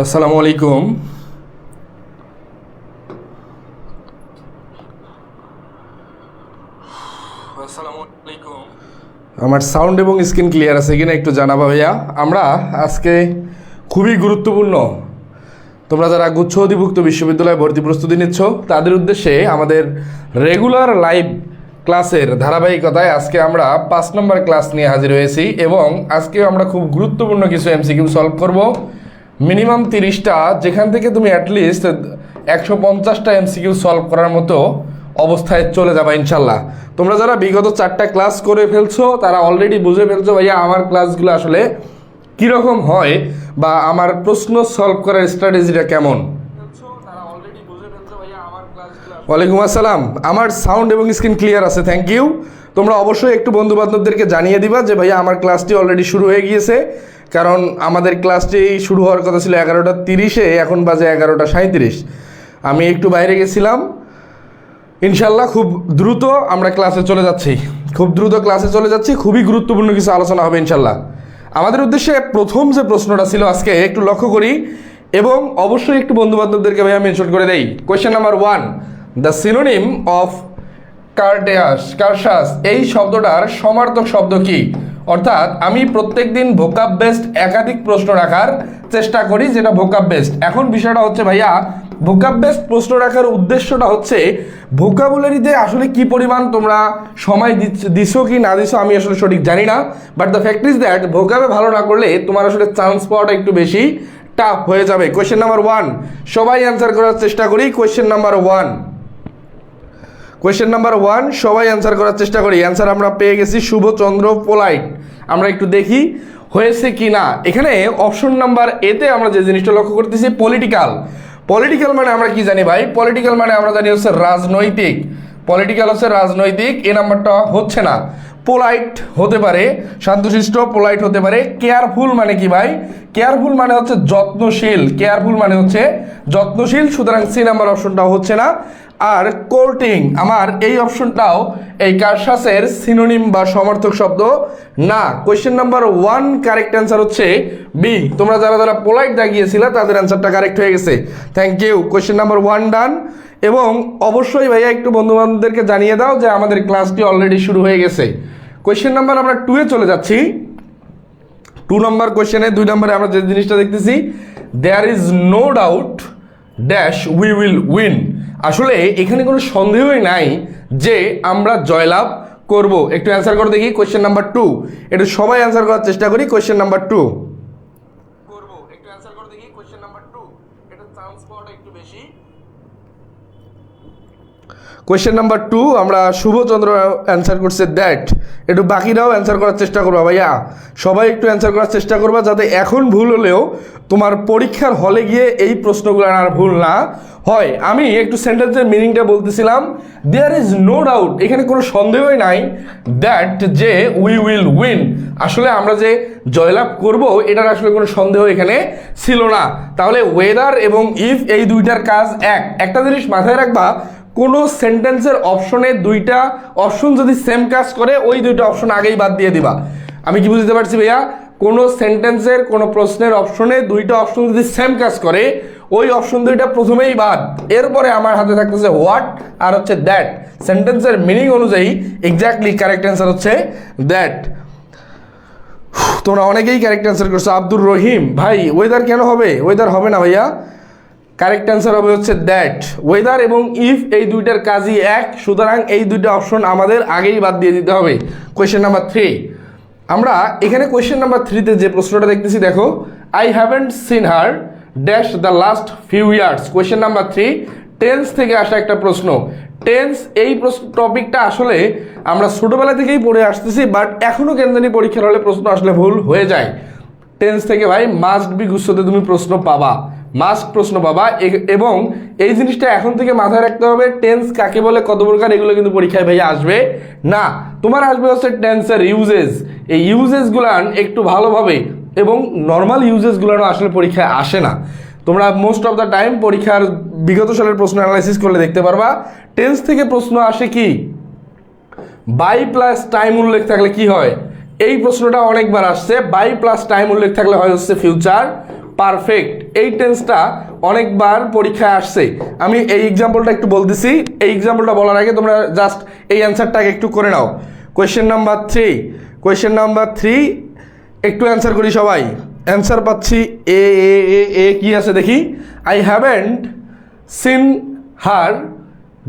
আসসালামু আলাইকুম। আমার সাউন্ড এবং স্ক্রিন ক্লিয়ার আছে কিনা একটু জানাবা ভাইয়া। আমরা আজকে খুবই গুরুত্বপূর্ণ, তোমরা যারা গুচ্ছ অধিভুক্ত বিশ্ববিদ্যালয়ে ভর্তি প্রস্তুতি নিচ্ছ তাদের উদ্দেশ্যে আমাদের রেগুলার লাইভ ক্লাসের ধারাবাহিকতায় আজকে আমরা 5 নম্বর ক্লাস নিয়ে হাজির হয়েছি এবং আজকে আমরা খুব গুরুত্বপূর্ণ কিছু এমসিকিউ সলভ করব। মিনিমাম 30টা, যেখান থেকে তুমি অ্যাটলিস্ট 150টা এমসিকিউ সলভ করার মতো অবস্থায় চলে যাবা ইনশাল্লাহ। তোমরা যারা বিগত 4টা ক্লাস করে ফেলছো তারা অলরেডি বুঝে ফেলছো ভাইয়া আমার ক্লাসগুলো আসলে কীরকম হয় বা আমার প্রশ্ন সলভ করার স্ট্র্যাটেজিটা কেমন। ওয়ালাইকুম আসসালাম। আমার সাউন্ড এবং স্ক্রিন ক্লিয়ার আছে, থ্যাংক ইউ। তোমরা অবশ্যই একটু বন্ধুবান্ধবদেরকে জানিয়ে দিবা যে ভাইয়া আমার ক্লাসটি অলরেডি শুরু হয়ে গিয়েছে, কারণ আমাদের ক্লাসটি শুরু হওয়ার কথা ছিল 11টা 30-এ, এখন বাজে 11টা 37। আমি একটু বাইরে গেছিলাম। ইনশাল্লাহ খুব দ্রুত আমরা ক্লাসে চলে যাচ্ছি, খুবই গুরুত্বপূর্ণ কিছু আলোচনা হবে ইনশাল্লাহ। আমাদের উদ্দেশ্যে প্রথম যে প্রশ্নটা ছিল আজকে একটু লক্ষ্য করি এবং অবশ্যই একটু বন্ধুবান্ধবদেরকে ভাইয়া মেনশন করে দেই। Question number 1, the synonym of কার্সাস এই শব্দটার সমার্থক শব্দ কি? অর্থাৎ আমি প্রত্যেক দিন ভোকাব বেসড একাধিক প্রশ্ন রাখার চেষ্টা করি, যেটা ভোকাব বেসড। এখন বিষয়টা হচ্ছে ভাইয়া, ভোকাব বেসড প্রশ্ন রাখার উদ্দেশ্যটা হচ্ছে ভোকাবুলারিতে আসলে কি পরিমাণ তোমরা সময় দিছো কি না দিছো আমি আসলে সঠিক জানি না, but the fact is that ভোকাবে ভালো না করলে তোমার আসলে চান্স পাওয়াটা একটু বেশি টাফ হয়ে যাবে। কোয়েশ্চেন নাম্বার 1 সবাই অ্যান্সার করার চেষ্টা করি। কোয়েশ্চেন নাম্বার 1 সবাই অ্যান্সার করার চেষ্টা করি। অ্যান্সার আমরা পেয়ে গেছি শুভচন্দ্র পোলাইট। আমরা একটু দেখি হয়েছে কি না। এখানে অপশন নাম্বার এতে আমরা যে জিনিসটা লক্ষ্য করতেছি পলিটিক্যাল মানে আমরা কি জানি ভাই? পলিটিক্যাল মানে আমরা জানি হচ্ছে রাজনৈতিক। এ নাম্বারটা হচ্ছে না। পোলাইট হতে পারে, শান্তশিষ্ট, পোলাইট হতে পারে। কেয়ারফুল মানে কি ভাই? কেয়ারফুল মানে হচ্ছে যত্নশীল, সুতরাং সি নাম্বার অপশনটাও হচ্ছে না। আর কোর্টিং, আমার এই অপশনটাও এই কার্সাসের সিনোনিম বা সমার্থক শব্দ না। কোয়েশ্চেন নাম্বার 1 কারেক্ট অ্যান্সার হচ্ছে বি। তোমরা যারা পোলাইট দাগিয়েছিলে তাদের অ্যান্সারটা কারেক্ট হয়ে গেছে, থ্যাংক ইউ। কোয়েশ্চেন নাম্বার 1 ডান। এবং অবশ্যই ভাইয়া একটু বন্ধুবান্ধবদেরকে জানিয়ে দাও যে আমাদের ক্লাসটি অলরেডি শুরু হয়ে গেছে। কোয়েশ্চেন নাম্বার আমরা 2-এ চলে যাচ্ছি। 2 নম্বর কোয়েশ্চেনে 2 নম্বরে আমরা যে জিনিসটা দেখতেছি, there is no doubt dash we will win. আসলে এখানে কোনো সন্দেহই নাই যে আমরা জয়লাভ করব। একটু অ্যান্সার করে দেখি। কোয়েশ্চেন নাম্বার 2 একটু সবাই অ্যান্সার করার চেষ্টা করি। কোয়েশ্চেন নাম্বার 2 এটা চান্স পাওয়াটা একটু বেশি। কোয়েশ্চেন নাম্বার 2 আমরা শুভচন্দ্র অ্যান্সার করছে দ্যাট। একটু বাকিরাও অ্যান্সার করার চেষ্টা করবা ভাইয়া, সবাই একটু অ্যান্সার করার চেষ্টা করবা যাতে এখন ভুল হলেও তোমার পরীক্ষার হলে গিয়ে এই প্রশ্নগুলো আর ভুল না হয়। আমি একটু সেন্টেন্সের মিনিংটা বলতেছিলাম, দেয়ার ইজ নো ডাউট, এখানে কোনো সন্দেহই নাই, দ্যাট যে উই উইল উইন, আসলে আমরা যে জয়লাভ করব এটার আসলে কোনো সন্দেহ এখানে ছিল না। তাহলে ওয়েদার এবং ইফ এই দুইটার কাজ একটা জিনিস মাথায় রাখবা, কোনো সেন্টেন্সের অপশনে 2টা অপশন যদি সেম কাজ করে ওই 2টা অপশন আগেই বাদ দিয়ে দিবা। আমি কি বুঝতে পারছি ভাইয়া? কোনো সেন্টেন্সের কোনো প্রশ্নের অপশনে 2টা অপশন যদি সেম কাজ করে ওই অপশন 2টা প্রথমেই বাদ, এরপরে আমার হাতে থাকতেছে হোয়াট আর হচ্ছে দ্যাট। সেন্টেন্সের মিনিং অনুযায়ী এক্স্যাক্টলি কারেক্ট অ্যান্সার হচ্ছে দ্যাট। তোমরা অনেকেই কারেক্ট অ্যান্সার করছো। আব্দুর রহিম ভাই, ওয়েদার কেন হবে? ওয়েদার হবে না ভাইয়া, কারেক্ট অ্যান্সার হবে হচ্ছে দ্যাট। ওয়েদার এবং ইফ এই দুইটার কাজই এক, সুতরাং এই 2টা অপশন আমাদের আগেই বাদ দিয়ে দিতে হবে। কোয়েশ্চেন নাম্বার 3 আমরা এখানে কোয়েশ্চেন নাম্বার 3-তে যে প্রশ্নটা দেখতেছি দেখো, I haven't seen her dash the last few years. Question number 3 tense থেকে আসা একটা প্রশ্ন। টেন্স এই টপিকটা আসলে আমরা ছোটোবেলা থেকেই পড়ে আসতেছি, বাট এখনও কেন্দ্রীয় পরীক্ষার হলে প্রশ্ন আসলে ভুল হয়ে যায়। টেন্স থেকে ভাই মাস্ট বি গুচ্ছতে তুমি প্রশ্ন পাবা, এবং এই জিনিসটা এখন থেকে মাথায় রাখতে হবে, টেন্স কাকে বলে, কত প্রকার, এগুলো কিন্তু পরীক্ষায় ভাইয়া আসবে না। তোমার আসবে হচ্ছে টেন্সের ইউজেস। এই ইউজেসগুলান একটু ভালোভাবে, এবং নর্মাল ইউজেসগুলানও আসলে পরীক্ষায় আসে না। তোমরা মোস্ট অফ দ্য টাইম পরীক্ষার বিগত সালের প্রশ্ন অ্যানালাইসিস করলে দেখতে পারবা টেন্স থেকে প্রশ্ন আসে কি, বাই প্লাস টাইম উল্লেখ থাকলে কি হয়। এই প্রশ্নটা অনেকবার আসছে, বাই প্লাস টাইম উল্লেখ থাকলে হয় হচ্ছে ফিউচার পারফেক্ট এই টেন্সটা অনেকবার পরীক্ষায় আসছে। আমি এই এক্সাম্পলটা একটু বলতেছি, এই এক্সাম্পলটা বলার আগে তোমরা জাস্ট এই অ্যান্সারটাকে একটু করে নাও। কোয়েশ্চেন নাম্বার 3 একটু অ্যান্সার করি সবাই। অ্যান্সার পাচ্ছি এ এ এ এ কি আছে দেখি। I haven't seen her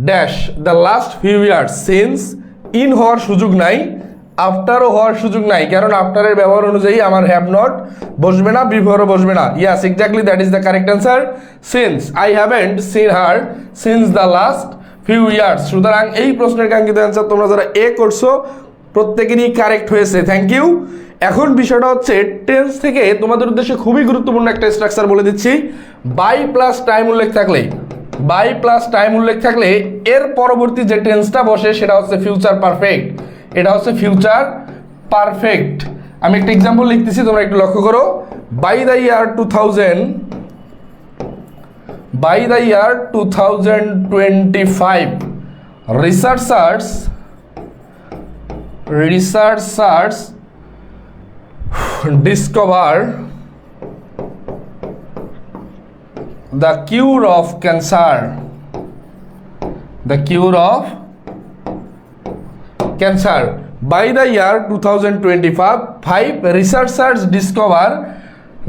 dash the last few years since, in হওয়ার সুযোগ নাই, আফটারও হওয়ার সুযোগ নাই, কারণ আফটারের ব্যবহার অনুযায়ী আমার হ্যাভ নট বসবে না, বিফোরও বসবে না। Yes exactly that is the correct answer. Since I haven't seen her since the last few years. সুতরাং এই প্রশ্নের কাঙ্ক্ষিত অ্যান্সার তোমরা যারা এ করছো প্রত্যেকেরই কারেক্ট হয়েছে, থ্যাংক ইউ। এখন বিষয়টা হচ্ছে টেন্স থেকে তোমাদের উদ্দেশ্যে খুবই গুরুত্বপূর্ণ একটা স্ট্রাকচার বলে দিচ্ছি। বাই প্লাস টাইম উল্লেখ থাকলে এর পরবর্তী যে টেন্সটা বসে সেটা হচ্ছে ফিউচার পারফেক্ট। এটা হচ্ছে ফিউচার পারফেক্ট। আমি একটা এক্সাম্পল লিখতেছি, তোমরা একটু লক্ষ্য করো। By the year 2025 researchers discover the cure of cancer. By the year 2025 researchers discover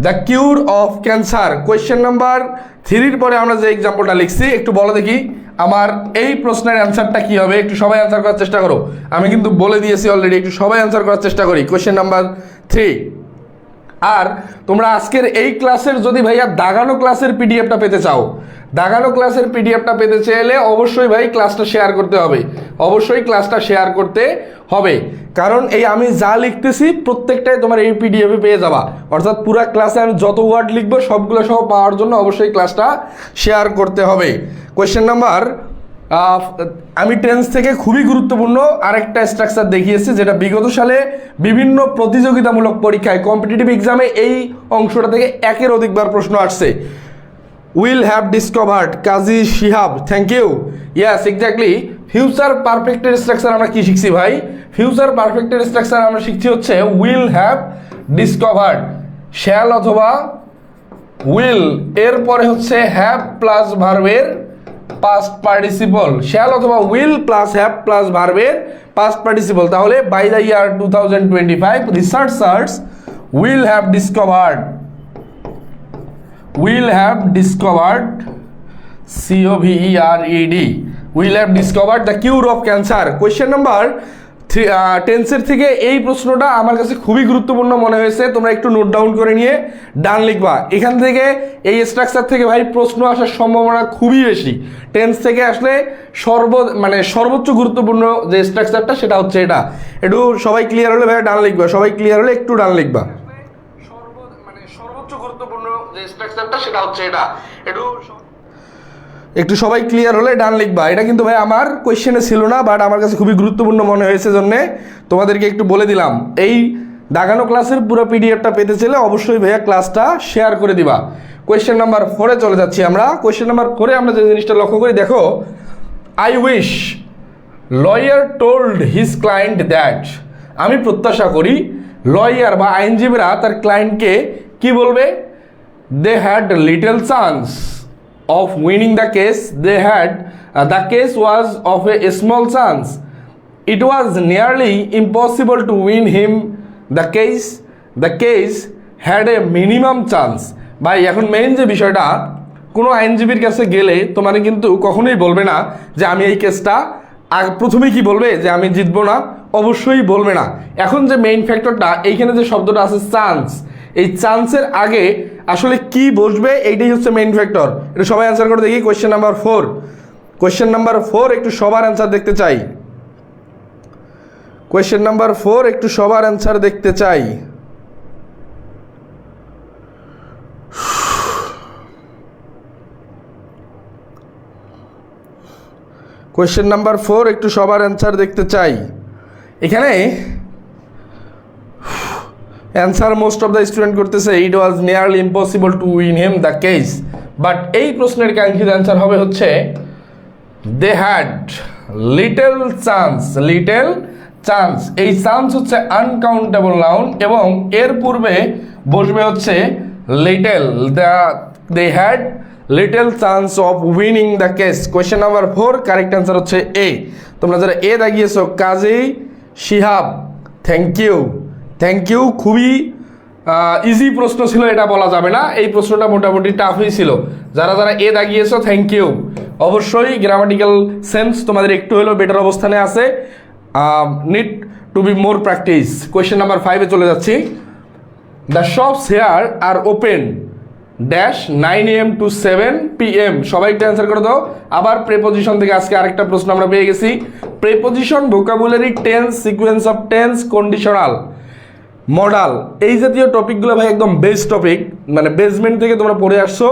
the cure of cancer. Question number 3 পরে আমরা যে এক্সাম্পলটা লিখছি একটু বলো দেখি আমার এই প্রশ্নের অ্যান্সারটা কি হবে। একটু সবাই অ্যান্সার করার চেষ্টা করো, আমি কিন্তু বলে দিয়েছি অলরেডি, একটু সবাই অ্যান্সার করার চেষ্টা করি। Question number 3। আর তোমরা আজকের এই ক্লাসের যদি ভাইয়া দাগানো ক্লাসের পিডিএফটা পেতে চাও, দাগানো ক্লাসের পিডিএফটা পেতে চাইলে অবশ্যই ভাই ক্লাসটা শেয়ার করতে হবে, কারণ এই আমি যা লিখতেছি প্রত্যেকটাই তোমার এই পিডিএফে পেয়ে যাবা। অর্থাৎ পুরো ক্লাসে আমি যত ওয়ার্ড লিখবো সবগুলো সহ পাওয়ার জন্য অবশ্যই ক্লাসটা শেয়ার করতে হবে। কোয়েশ্চেন নাম্বার, আমি টেন্স থেকে খুবই গুরুত্বপূর্ণ আরেকটা স্ট্রাকচার দেখিয়েছি যেটা বিগত সালে বিভিন্ন প্রতিযোগিতামূলক পরীক্ষায় কম্পিটিটিভ এক্সামে এই অংশটা থেকে একের অধিকবার প্রশ্ন আসছে। Will have discovered, Kazi Shihab, thank you. Yes exactly. Future পারফেক্টের স্ট্রাকচার আমরা কি শিখছি ভাই? ফিউচার পারফেক্টের স্ট্রাকচার আমরা শিখছি হচ্ছে উইল হ্যাভ ডিসকভার্ড, শ্যাল অথবা উইল এরপরে হচ্ছে হ্যাভ প্লাস ভার্বের পাস্ট পার্টিসিপল, শ্যাল অথবা উইল প্লাস হ্যাভ প্লাস ভার্বের পাস্ট পার্টিসিপল। তাহলে by the year 2025 researchers will have discovered COVERED will have discovered the cure of cancer. Question number 10 থেকে এই প্রশ্নটা আমার কাছে খুবই গুরুত্বপূর্ণ মনে হয়েছে, তোমরা একটু নোট ডাউন করে নিয়ে ডান লিখবা। এখান থেকে এই স্ট্রাকচার থেকে ভাই প্রশ্ন আসার সম্ভাবনা খুবই বেশি। টেন্স থেকে আসলে সর্বোচ্চ গুরুত্বপূর্ণ যে স্ট্রাকচারটা সেটা হচ্ছে এটা। একটু সবাই ক্লিয়ার হলে ভাই ডান লিখবা, সবাই ক্লিয়ার হলে একটু ডান লিখবা। সর্বোচ্চ গুরুত্বপূর্ণ যে স্ট্রাকচারটা সেটা হচ্ছে এটা। একটু সবাই ক্লিয়ার হলে ডান লিখবা। এটা কিন্তু ভাই আমার কোয়েশ্চেনে ছিল না, বাট আমার কাছে খুবই গুরুত্বপূর্ণ মনে হয়েছে জন্যে তোমাদেরকে একটু বলে দিলাম। এই দাগানো ক্লাসের পুরো পিডিএফটা পেতে চাইলে অবশ্যই ভাইয়া ক্লাসটা শেয়ার করে দিবা। কোয়েশ্চেন নাম্বার 4 চলে যাচ্ছি আমরা। কোয়েশ্চেন নাম্বার 4 আমরা যে জিনিসটা লক্ষ্য করি, দেখো, I wish lawyer told his client that, আমি প্রত্যাশা করি লয়ার বা আইনজীবীরা তার ক্লায়েন্টকে কি বলবে? They had little chance of winning the case. The case was of a small chance. It was nearly impossible to win him the case had a minimum chance. ভাই এখন মেইন যে বিষয়টা, কোনো আইনজীবীর কাছে গেলে তোমার কিন্তু কখনোই বলবে না যে আমি এই কেসটা, প্রথমেই কি বলবে যে আমি জিতবো না, অবশ্যই বলবে না। এখন যে মেইন ফ্যাক্টরটা এইখানে যে শব্দটা আছে চান্স, এই চান্সের আগে আসলে কি বসবে এইটাই হচ্ছে মেইন ফ্যাক্টর। এটা সবাই অ্যান্সার করে দেখি। কোয়েশ্চেন নাম্বার 4 একটু সবার অ্যান্সার দেখতে চাই। কোয়েশ্চেন নাম্বার 4 একটু সবার অ্যান্সার দেখতে চাই। কোয়েশ্চেন নাম্বার 4 একটু সবার অ্যান্সার দেখতে চাই। এখানে answer most of the student করতেছে it was nearly impossible to win him the case, but এই প্রশ্নের কাঙ্ক্ষিত অ্যান্সার হবে হচ্ছে দে হ্যাড লিটল চান্স। এই চান্স হচ্ছে আনকাউন্টেবল নাউন এবং এর পূর্বে বসবে হচ্ছে they had little chance of winning the case. Question number 4 correct answer হচ্ছে এ। তোমরা যারা এ দাগিয়েছো কাজী শিহাব, থ্যাংক ইউ। খুবই ইজি প্রশ্ন ছিল, এটা বলা যাবে না, এই প্রশ্নটা মোটামুটি টাফই ছিল। যারা যারা এ দাগিয়েছো থ্যাংক ইউ। অবশ্যই গ্রামাটিক্যাল সেন্স তোমাদের একটু হলেও বেটার অবস্থানে আছে, need to be more practice. Question number 5-এ চলে যাচ্ছি। The shops here are open dash 9 AM to 7 PM। সবাই একটু অ্যান্সার করে দাও। আবার প্রেপোজিশন থেকে আজকে আরেকটা প্রশ্ন আমরা পেয়ে গেছি। Preposition, vocabulary, tense, sequence of tense, conditional, modal, এই জাতীয় টপিকগুলো ভাই একদম বেস টপিক, মানে বেসমেন্ট থেকে তোমরা পড়ে আসছো,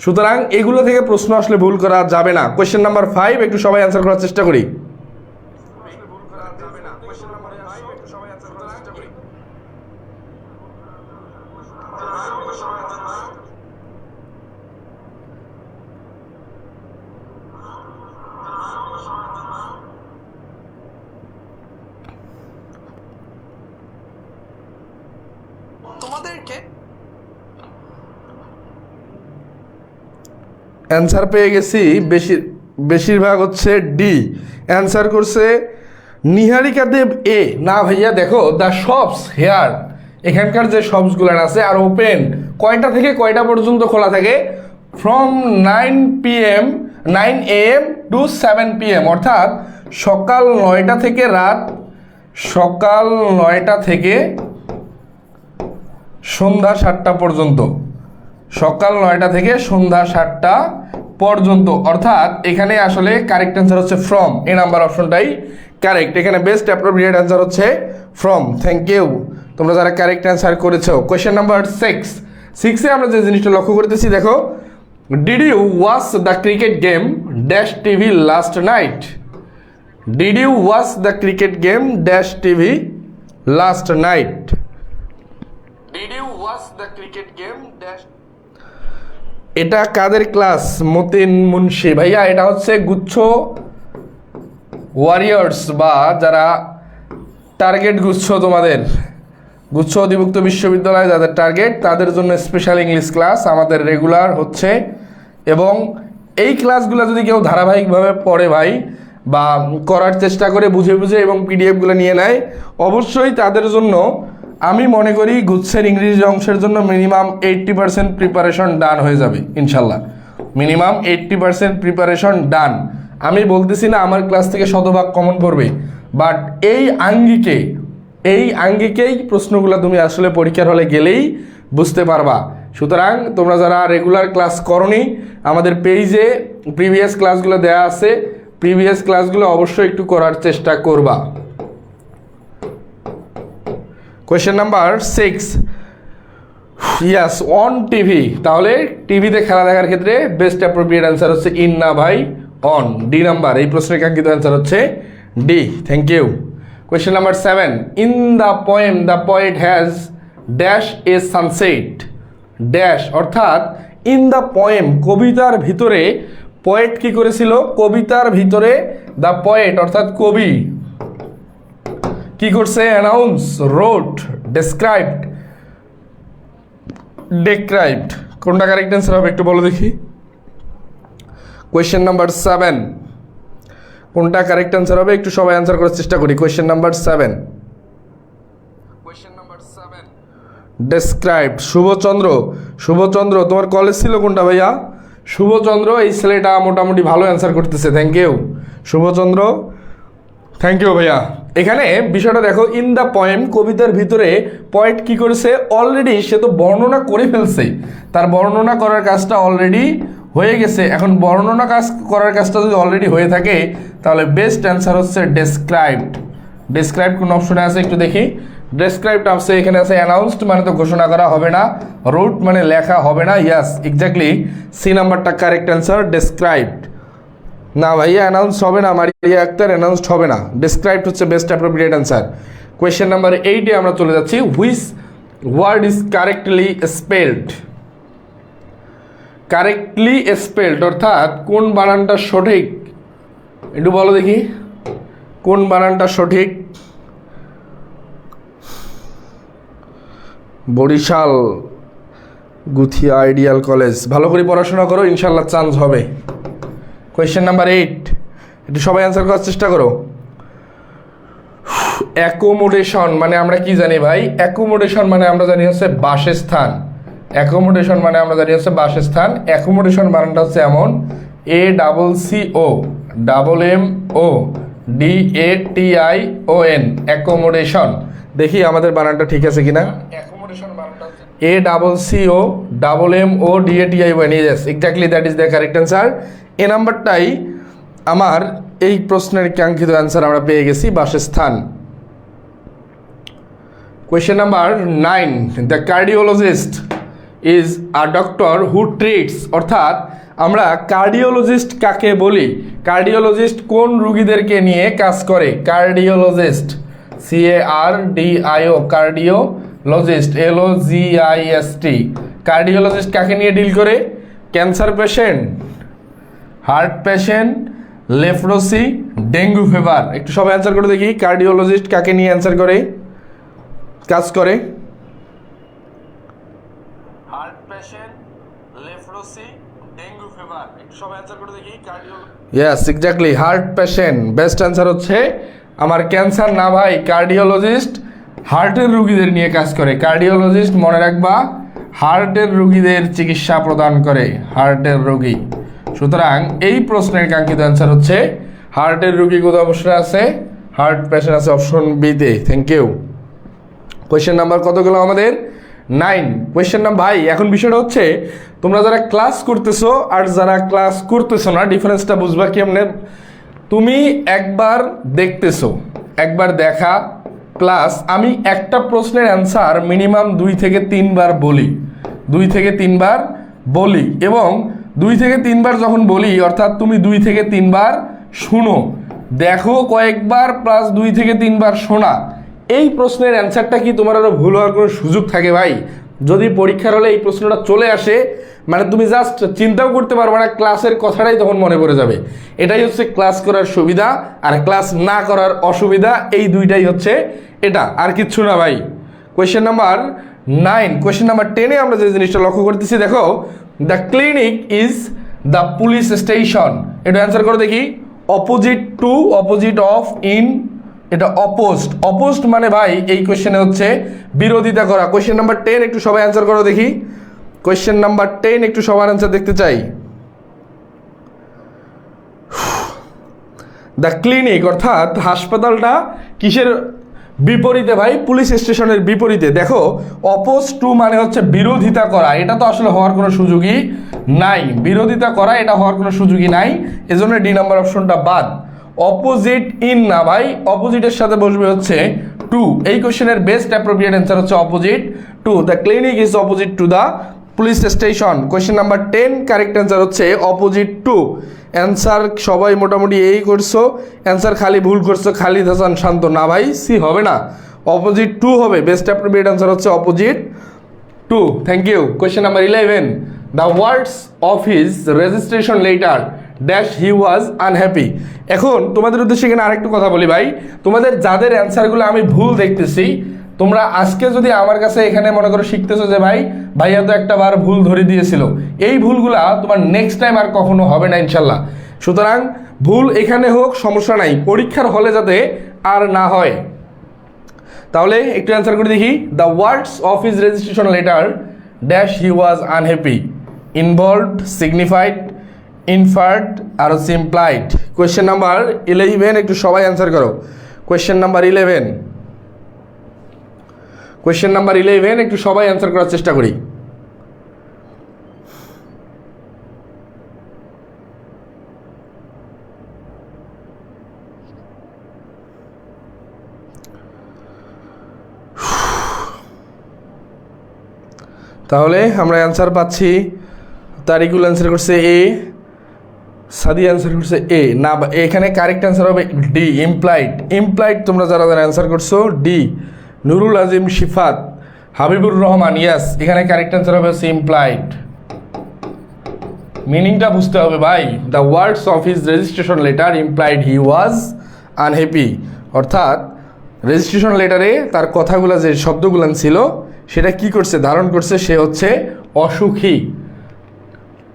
সুতরাং এগুলো থেকে প্রশ্ন আসলে ভুল করা যাবে না। কোয়েশ্চেন নাম্বার 5 একটু সবাই অ্যান্সার করার চেষ্টা করি। অ্যান্সার পেয়ে গেছি বেশিরভাগ হচ্ছে ডি। অ্যান্সার করছে নিহারিকা দেব এ। না ভাইয়া দেখো, দ্য শপস হেয়ার, এখানকার যে শপসগুলো আছে, আর ওপেন কয়টা থেকে কয়টা পর্যন্ত খোলা থাকে? ফ্রম 9 AM to 7 PM, অর্থাৎ সকাল 9টা থেকে সন্ধ্যা 7টা পর্যন্ত, সকাল 9টা থেকে সন্ধ্যা 7টা পর্যন্ত। অর্থাৎ এখানে আসলে কারেক্ট অ্যান্সার হচ্ছে ফ্রম, এ নাম্বার অপশনটাই কারেক্ট। এখানে বেস্ট অ্যাপ্রোপ্রিয়েট অ্যান্সার হচ্ছে ফ্রম। থ্যাংক ইউ তোমরা যারা কারেক্ট অ্যান্সার করেছো। কোয়েশ্চেন নাম্বার 6-এ আমরা যে জিনিসটা লক্ষ্য করতেছি, দেখো, did you watch the cricket game dash TV last night? Did you watch the cricket game dash TV last night? Did you watch the cricket game dash. এটা কাদের ক্লাস? মতিন মুন্সি ভাইয়া, এটা হচ্ছে গুচ্ছ ওয়ারিয়র্স বা যারা টার্গেট গুচ্ছ, তোমাদের গুচ্ছ অধিভুক্ত বিশ্ববিদ্যালয় যাদের টার্গেট, তাদের জন্য স্পেশাল ইংলিশ ক্লাস আমাদের রেগুলার হচ্ছে। এবং এই ক্লাসগুলো যদি কেউ ধারাবাহিকভাবে পড়ে ভাই, বা করার চেষ্টা করে বুঝে এবং পিডিএফগুলো নিয়ে নেয়, অবশ্যই তাদের জন্য আমি মনে করি গুচ্ছের ইংরেজি অংশের জন্য মিনিমাম 80% প্রিপারেশন ডান হয়ে যাবে ইনশাল্লাহ। মিনিমাম 80% প্রিপারেশন ডান। আমি বলতেছি না আমার ক্লাস থেকে শতভাগ কমন পড়বে, বাট এই আঙ্গিকেই প্রশ্নগুলো তুমি আসলে পরীক্ষার হলে গেলেই বুঝতে পারবা। সুতরাং তোমরা যারা রেগুলার ক্লাস করনি, আমাদের পেজে প্রিভিয়াস ক্লাসগুলো দেওয়া আছে, প্রিভিয়াস ক্লাসগুলো অবশ্যই একটু করার চেষ্টা করবা। Question number 6, yes on TV. তাহলে টিভিতে খেলা দেখার ক্ষেত্রে বেস্ট অ্যাপ্রোপ্রিয়েট অ্যান্সার হচ্ছে ইন, না ভাই অন। ডি নাম্বার, এই প্রশ্নের কাঙ্ক্ষিত অ্যান্সার হচ্ছে D. Thank you. Question number 7, in the poem the poet has dash a sunset dash, অর্থাৎ ইন দ্য পোয়েম কবিতার ভিতরে পোয়েট কি করেছিল? কবিতার ভিতরে দ্য পোয়েট অর্থাৎ কবি কি করছে? Announce, rote, described. কোনটা কারেক্ট অ্যান্সার হবে একটু বলো দেখি। কোয়েশ্চেন নাম্বার 7 কোনটা কারেক্ট অ্যান্সার হবে একটু সবাই অ্যান্সার করার চেষ্টা করি। Question number 7 described. শুভচন্দ্র তোমার কলেজ ছিল কোনটা ভাইয়া? শুভচন্দ্র, এই ছেলেটা মোটামুটি ভালো অ্যান্সার করতেছে। Thank you Shubhachandra, thank you ভাইয়া। এখানে বিষয়টা দেখো, ইন দ্য পোয়েম কবিতার ভিতরে পয়েট কি করেছে? অলরেডি সে তো বর্ণনা করে ফেলছে, তার বর্ণনা করার কাজটা অলরেডি হয়ে গেছে। এখন বর্ণনা করার কাজটা যদি অলরেডি হয়ে থাকে, তাহলে বেস্ট অ্যান্সার হচ্ছে ডেসক্রাইবড। কোন অপশনে আছে একটু দেখি। ডেসক্রাইবড আছে, এখানে আছে অ্যানাউন্সড, মানে তো ঘোষণা করা হবে না, রোট মানে লেখা হবে না। ইয়াস এক্স্যাক্টলি সি নাম্বারটা কারেক্ট অ্যান্সার, ডেসক্রাইবড। না ভাইয়া অ্যানাউন্স হবে না, মারিয়া আক্তার অ্যানাউন্সড হবে না, ডেসক্রাইবড হচ্ছে best appropriate answer. Question number 8-এ আমরা চলে যাচ্ছি। Which word is correctly spelled? Correctly spelled অর্থাৎ কোন বানানটা সঠিক, একটু বলো দেখি কোন বানানটা সঠিক। Barishal Guthia ideal college. ভালো করে পড়াশোনা করো, ইনশাল্লাহ চান্স হবে। কোয়েশ্চেন নাম্বার 8, একটু সবাই অ্যান্সার করার চেষ্টা করো। অ্যাকোমোডেশন মানে আমরা কি জানি ভাই? অ্যাকোমোডেশন মানে আমরা জানি হচ্ছে বাসস্থান। অ্যাকোমোডেশন মানে আমরা জানি হচ্ছে বাসস্থান। অ্যাকোমোডেশন বানানটা হচ্ছে এমন, ACCOMMODATION, অ্যাকোমোডেশন। দেখি আমাদের বানানটা ঠিক আছে কিনা। অ্যাকোমোডেশন বানানটা হচ্ছে ACCOMMODATION। Yes, exactly that is the correct answer. A নাম্বারটাই আমার এই প্রশ্নের কাঙ্ক্ষিত অ্যান্সার আমরা পেয়ে গেছি, বাসস্থান। Question number 9, the cardiologist is a doctor who treats, অর্থাৎ আমরা কার্ডিওলজিস্ট কাকে বলি? কার্ডিওলজিস্ট কোন রুগীদেরকে নিয়ে কাজ করে? Cardiologist, CARDIO, cardiologist, LOGIST। Cardiologist কাকে নিয়ে ডিল করে? Cancer patient, heart patient, leprosy, dengue fever. একটু সবাই অ্যান্সার করে দেখি, কার্ডিওলজিস্ট কাকে নিয়ে অ্যান্সার করে, কাজ করে? Heart patient, leprosy, dengue fever. একটু সবাই অ্যান্সার করে দেখি, cardiologist. Yes, exactly, heart patient. Best answer হচ্ছে আমার ক্যান্সার না ভাই, কার্ডিওলজিস্ট হার্টের রুগীদের নিয়ে কাজ করে। কার্ডিওলজিস্ট মনে রাখবা, হার্টের রুগীদের চিকিৎসা প্রদান করে, হার্টের রোগী। সুতরাং এই প্রশ্নের কাঙ্ক্ষিত অ্যান্সার হচ্ছে হার্টের রুগী। কোথাও অবশ্যই আছে? হার্ট পেশেন্ট আছে অপশন বিতে। Thank you. কোয়েশ্চেন নাম্বার কতগুলো আমাদের? 9। কোয়েশ্চেন নাম্বার ভাই, এখন বিষয়টা হচ্ছে তোমরা যারা ক্লাস করতেছো আর যারা ক্লাস করতেছো না, ডিফারেন্সটা বুঝবা কেমনে? তুমি একবার দেখতেছো, একবার দেখা প্লাস আমি একটা প্রশ্নের অ্যান্সার মিনিমাম 2 থেকে 3 বার বলি, 2 থেকে 3 বার বলি, এবং 2 থেকে 3 বার যখন বলি অর্থাৎ তুমি 2 থেকে 3 বার শুনো, দেখো কয়েকবার প্লাস 2 থেকে 3 বার শোনা। এই প্রশ্নের অ্যান্সারটা কি তোমার আরও ভুল হওয়ার কোনো সুযোগ থাকে ভাই? যদি পরীক্ষার হলে এই প্রশ্নটা চলে আসে, মানে তুমি জাস্ট চিন্তাও করতে পারবে না, ক্লাসের কথাটাই তখন মনে পড়ে যাবে। এটাই হচ্ছে ক্লাস করার সুবিধা, আর ক্লাস না করার অসুবিধা। এই দুইটাই হচ্ছে এটা, আর কিচ্ছু না ভাই। কোয়েশ্চেন নাম্বার 9, কোয়েশ্চেন নাম্বার 10-এ আমরা যে জিনিসটা লক্ষ্য করতেছি, দেখো, the clinic is the police station. এটা অ্যান্সার করো দেখি। Opposite to, opposite of, in, এটা অপোস্ট। অপোস্ট মানে ভাই এই কোয়েশ্চেনে হচ্ছে বিরোধিতা করা। কোয়েশ্চেন নাম্বার 10 একটু সবাই অ্যান্সার করো দেখি। কোয়েশ্চেন নাম্বার 10 একটু সবার অ্যান্সার দেখতে চাই। দ্য ক্লিনিক অর্থাৎ হাসপাতালটা কিসের বিপরীতে ভাই? পুলিশ স্টেশনের বিপরীতে। দেখো, অপোজ টু মানে হচ্ছে বিরোধিতা করা, এটা তো আসলে হওয়ার কোনো সুযোগই নাই। বিরোধিতা করা এটা হওয়ার কোনো সুযোগই নাই, এজন্য ডি নাম্বার অপশনটা বাদ। অপোজিট ইন না ভাই, অপোজিটের সাথে বসবে হচ্ছে টু। এই কোশ্চেনের বেস্ট অ্যাপ্রোপ্রিয়েট অ্যান্সার হচ্ছে opposite two. The clinic is opposite to the police station. Question number 10 correct answer হচ্ছে অপোজিট টু। অ্যান্সার সবাই মোটামুটি এই করছো, অ্যান্সার খালি ভুল করছো খালিদ হাসান শান্ত। না ভাই, সি হবে না, অপোজিট টু হবে। বেস্ট অ্যাপ্রোপ্রিয়েট অ্যান্সার হচ্ছে opposite to. Thank you. Question number 11, the words of his registration letter dash he was unhappy. এখন তোমাদের উদ্দেশ্যে এখানে আরেকটু কথা বলি ভাই, তোমাদের যাদের অ্যান্সারগুলো আমি ভুল দেখতেছি, তোমরা আজকে যদি আমার কাছে এখানে মনে করো শিখতেছো যে ভাইয়া তো একটা বার ভুল ধরে দিয়েছিল, এই ভুলগুলা তোমার নেক্সট টাইম আর কখনো হবে না ইনশাল্লাহ। সুতরাং ভুল এখানে হোক সমস্যা নাই, পরীক্ষার হলে যাতে আর না হয়। তাহলে একটু অ্যান্সার করে দেখি। The words of his registration letter dash he was unhappy, involved, signified, inferred আর হচ্ছে ইমপ্লাইড। কোয়েশ্চেন নাম্বার 11 একটু সবাই অ্যান্সার করো। কোয়েশ্চেন নাম্বার 11, কোয়েশ্চেন নাম্বার 11 একটু সবাই অ্যান্সার করার চেষ্টা করি। তাহলে আমরা অ্যান্সার পাচ্ছি, তারিকুল অ্যান্সার করছে এ, সাদি অ্যান্সার করছে এ। না, এখানে কারেক্ট অ্যান্সার হবে ডি, ইমপ্লাইড। ইমপ্লাইড তোমরা যারা যারা অ্যান্সার করছো ডি। নুরুল আজিম শিফাত, হাবিবুর রহমান, ইয়াস, এখানে কারেক্ট অ্যান্সার হবে হচ্ছে ইমপ্লাইড। মিনিংটা বুঝতে হবে ভাই। The words of his registration letter implied he was unhappy, অর্থাৎ রেজিস্ট্রেশন লেটারে তার কথাগুলো যে শব্দগুলো ছিল সেটা কি করছে, ধারণ করছে, সে হচ্ছে অসুখী।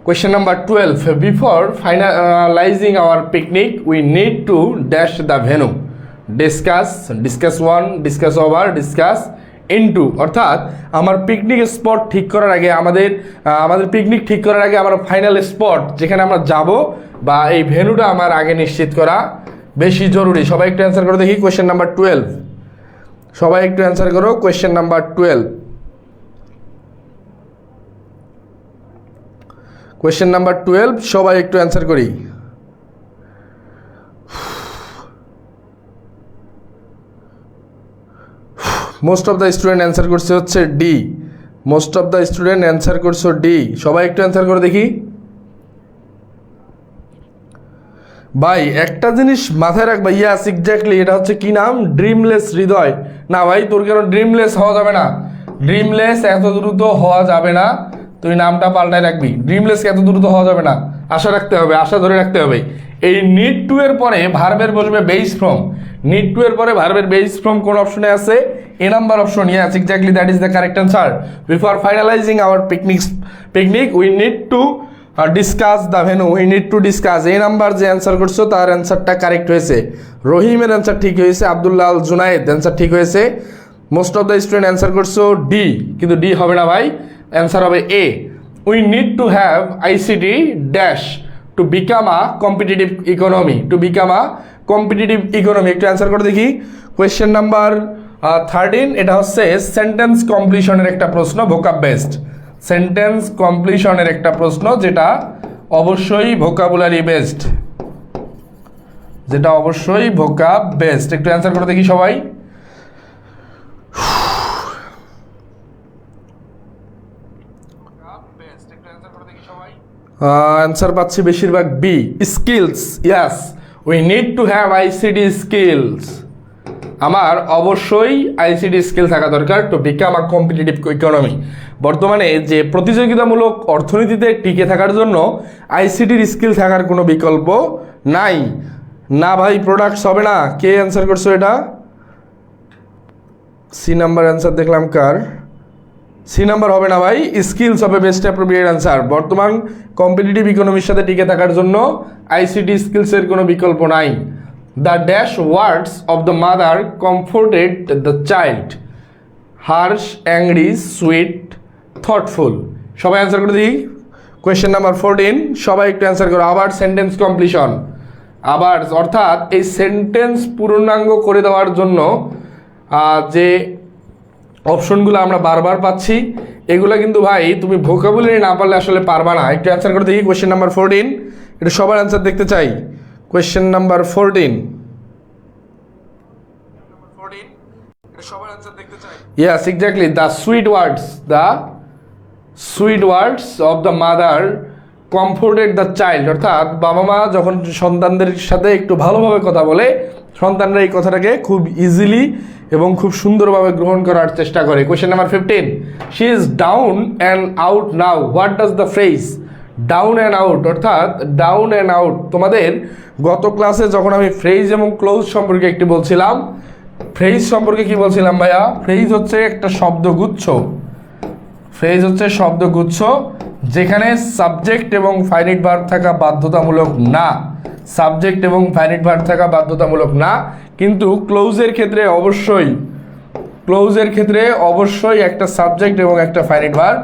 Question number 12. Before finalizing our picnic, we need to dash the venue. Discuss 1, discuss over, discuss into। অর্থাৎ আমার পিকনিক স্পট ঠিক করার আগে আমাদের পিকনিক ঠিক করার আগে আমার ফাইনাল স্পট যেখানে আমরা যাব বা এই ভেন্যুটা আমার আগে নিশ্চিত করা বেশি জরুরি। সবাই একটু অ্যান্সার করে দেখি কোয়েশ্চেন নাম্বার 12। সবাই একটু অ্যান্সার করো কোয়েশ্চেন নাম্বার 12। কোয়েশ্চেন নাম্বার 12 সবাই একটু অ্যান্সার করি। Most of the student answer করছে হচ্ছে D. Most of the student answer করছো ডি। সবাই একটু অ্যান্সার করে দেখি। ভাই একটা জিনিস মাথায় রাখবা, ইয়াস এক্স্যাক্টলি, এটা হচ্ছে কি নাম? ড্রিমলেস হৃদয়। না ভাই, তোর কেন ড্রিমলেস হওয়া যাবে না, ড্রিমলেস এত দ্রুত হওয়া যাবে না, তুই নামটা পাল্টায় রাখবি। ড্রিমলেস এত দ্রুত হওয়া যাবে না, আশা রাখতে হবে, আশা ধরে রাখতে হবে। এই নিড টু এর পরে ভার্বের বসবে বেস ফ্রম। নিড টু এর পরে ভার্বের বেস ফ্রম কোন অপশনে আছে? A number option. Yes exactly, that is the correct answer. Before finalising our picnic we need to discuss the venue, we need to discuss. এই নাম্বার যে answer করছো তার অ্যান্সারটা কারেক্ট হয়েছে। রহিমের অ্যান্সার ঠিক হয়েছে, আব্দুল্লাহ আল জুনায়েদ অ্যান্সার ঠিক হয়েছে। Most of the student answer করছো ডি, কিন্তু ডি হবে না ভাই, অ্যান্সার হবে A. We need to have ICT dash to become a competitive economy, to become a competitive economy. একটু অ্যান্সার করে দেখি কোয়েশ্চেন নাম্বার 13। এটা হচ্ছে সেন্টেন্স কমপ্লিশনের একটা প্রশ্ন, ভোকাব বেসড। সেন্টেন্স কমপ্লিশনের একটা প্রশ্ন যেটা অবশ্যই ভোকাবুলারি বেসড, যেটা অবশ্যই ভোকাব বেসড। একটু অ্যান্সার করে দেখি সবাই। অ্যান্সার পাচ্ছি বেশিরভাগ B, skills. Yes, we need to have ICD skills. আমার অবশ্যই আইসিডি স্কিল থাকা দরকার to become a competitive economy. বর্তমানে যে প্রতিযোগিতামূলক অর্থনীতিতে টিকে থাকার জন্য আইসিডির স্কিল থাকার কোনো বিকল্প নাই। না ভাই, প্রোডাক্টস হবে না। কে অ্যান্সার করছো এটা? সি নাম্বার অ্যান্সার দেখলাম কার? সি নাম্বার হবে না ভাই, স্কিলস হবে বেস্ট অ্যাপ্রোপ্রিয়েট অ্যান্সার। বর্তমান কম্পিটিটিভ ইকোনমির সাথে টিকে থাকার জন্য আইসিডি স্কিলসের কোনো বিকল্প নাই। The dash words of the mother comforted the child, harsh, angry, sweet, thoughtful. সবাই অ্যান্সার করে দিই কোয়েশ্চেন নাম্বার 14। সবাই একটু অ্যান্সার করো। আবার সেন্টেন্স কমপ্লিশন, আবার অর্থাৎ এই সেন্টেন্স পূর্ণাঙ্গ করে দেওয়ার জন্য যে অপশনগুলো আমরা বারবার পাচ্ছি, এগুলো কিন্তু ভাই তুমি ভোকাবুলারি না পারলে আসলে পারবা না। একটু অ্যান্সার করে দেখি কোয়েশ্চেন নাম্বার 14। একটু সবার অ্যান্সার দেখতে চাই। Question number 14। Yes, exactly. The sweet words of the mother comforted the child. অর্থাৎ বাবা মা যখন সন্তানদের সাথে একটু ভালোভাবে কথা বলে, সন্তানরা এই কথাটাকে খুব ইজিলি এবং খুব সুন্দরভাবে গ্রহণ করার চেষ্টা করে। Question number 15। She is down and out now. What does the phrase down and out, অর্থাৎ ডাউন অ্যান্ড আউট, তোমাদের গত ক্লাসে যখন আমি ফ্রেজ এবং ক্লোজ সম্পর্কে একটু বলছিলাম, ফ্রেজ সম্পর্কে কি বলছিলাম ভাইয়া? ফ্রেজ হচ্ছে একটা শব্দগুচ্ছ। ফ্রেজ হচ্ছে শব্দগুচ্ছ যেখানে সাবজেক্ট এবং ফাইনাইট ভার্ব থাকা বাধ্যতামূলক না। সাবজেক্ট এবং ফাইনাইট ভার্ব থাকা বাধ্যতামূলক না, কিন্তু ক্লোজের ক্ষেত্রে অবশ্যই একটা সাবজেক্ট এবং একটা ফাইনাইট ভার্ব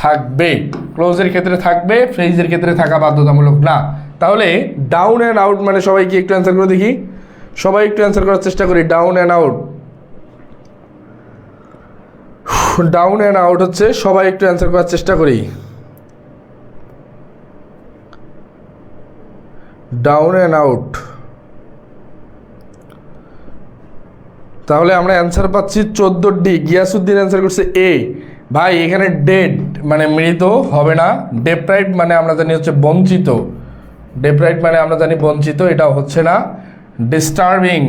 থাকবে। ক্লোজের ক্ষেত্রে থাকবে, ফ্রেজের ক্ষেত্রে থাকা বাধ্যতামূলক না। তাহলে ডাউন অ্যান্ড আউট মানে সবাই কি একটু অ্যান্সার করে দেখি? সবাই একটু অ্যান্সার করার চেষ্টা করি। Down and out, down and out হচ্ছে, সবাই একটু অ্যান্সার করার চেষ্টা করি। Down and out. তাহলে আমরা অ্যান্সার পাচ্ছি 14D। গিয়াসুদ্দিন অ্যান্সার করছে এ। ভাই এখানে ডেড মানে মৃত হবে না, ডেপ্রাইভড মানে আমরা জানি হচ্ছে বঞ্চিত, ডেপ্রাইভড মানে আমরা জানি বঞ্চিত, এটাও হচ্ছে না। ডিস্টার্বিং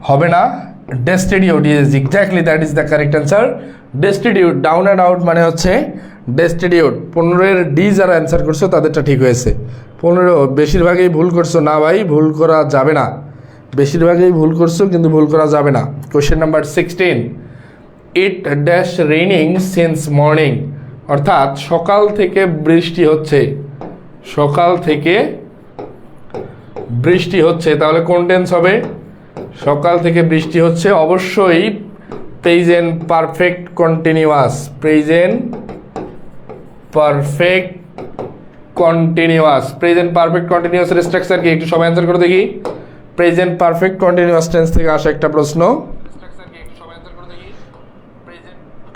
হবে না, destitute, is exactly that is the correct answer. Destitute, down and out মানে হচ্ছে ডেস্টিটিউট। 15-এর ডি যারা অ্যান্সার করছো তাদেরটা ঠিক হয়েছে। 15 বেশিরভাগই ভুল করছো। না ভাই, ভুল করা যাবে না, বেশিরভাগই ভুল করছো কিন্তু ভুল করা যাবে না। Question number 16। It dash raining since morning, অর্থাৎ সকাল থেকে বৃষ্টি হচ্ছে, সকাল থেকে বৃষ্টি হচ্ছে, তাহলে কোন টেন্স হবে? সকাল থেকে বৃষ্টি হচ্ছে, অবশ্যই present perfect continuous, present perfect continuous. Present perfect কন্টিনিউয়াসের স্ট্রাকচার কি একটু সবাই অ্যান্সার করে দেখি। প্রেজেন্ট পারফেক্ট কন্টিনিউয়াস টেন্স থেকে আসা একটা প্রশ্ন,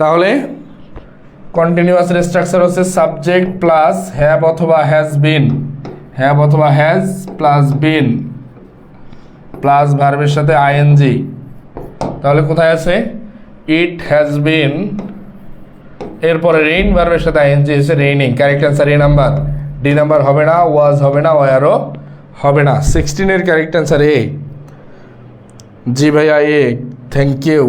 তাহলে কন্টিনিউয়াসের স্ট্রাকচার হচ্ছে সাবজেক্ট প্লাস হ্যাভ অথবা হ্যাজ বিন, হ্যাভ অথবা হ্যাজ প্লাস বিন প্লাস ভার্বের সাথে আইএনজি। তাহলে কোথায় আছে? ইট হ্যাজ বিন, এরপরে রেইন ভার্বের সাথে আইএনজি এসে রেইনিং। কারেক্ট অ্যান্সার এ নাম্বার, ডি নাম্বার হবে না, ওয়াজ হবে না, ওয়ারও হবে না। 16 কারেক্ট অ্যান্সার এ। জি ভাইয়া এ, থ্যাংক ইউ।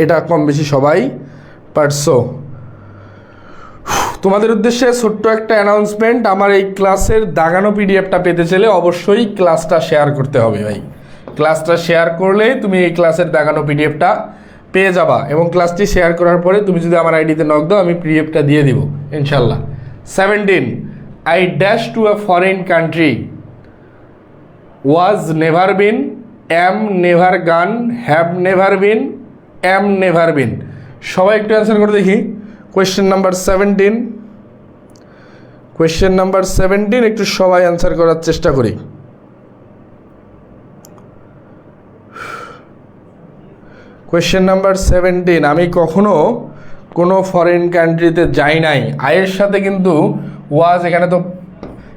এটা কম বেশি সবাই পারছো। তোমাদের উদ্দেশ্যে ছোট্ট একটা অ্যানাউন্সমেন্ট, আমার এই ক্লাসের দাগানো পিডিএফটা পেতে চাইলে অবশ্যই ক্লাসটা শেয়ার করতে হবে ভাই। ক্লাসটা শেয়ার করলে তুমি এই ক্লাসের দাগানো পিডিএফটা পেয়ে যাবা, এবং ক্লাসটি শেয়ার করার পরে তুমি যদি আমার আইডিতে নক দাও আমি পিডিএফটা দিয়ে দিব ইনশাল্লাহ। 17, I dash to a foreign country, was never been, am never gone, have never been, am never been. সবাই একটু অ্যান্সার করে দেখি। কোয়েশ্চেন নাম্বার 17, কোয়েশ্চেন নাম্বার 17 একটু সবাই অ্যান্সার করার চেষ্টা করি। কোয়েশ্চেন নাম্বার 17, আমি কখনো কোনো ফরেন কান্ট্রিতে যাই নাই। আয়ের সাথে কিন্তু ওয়াজ এখানে তো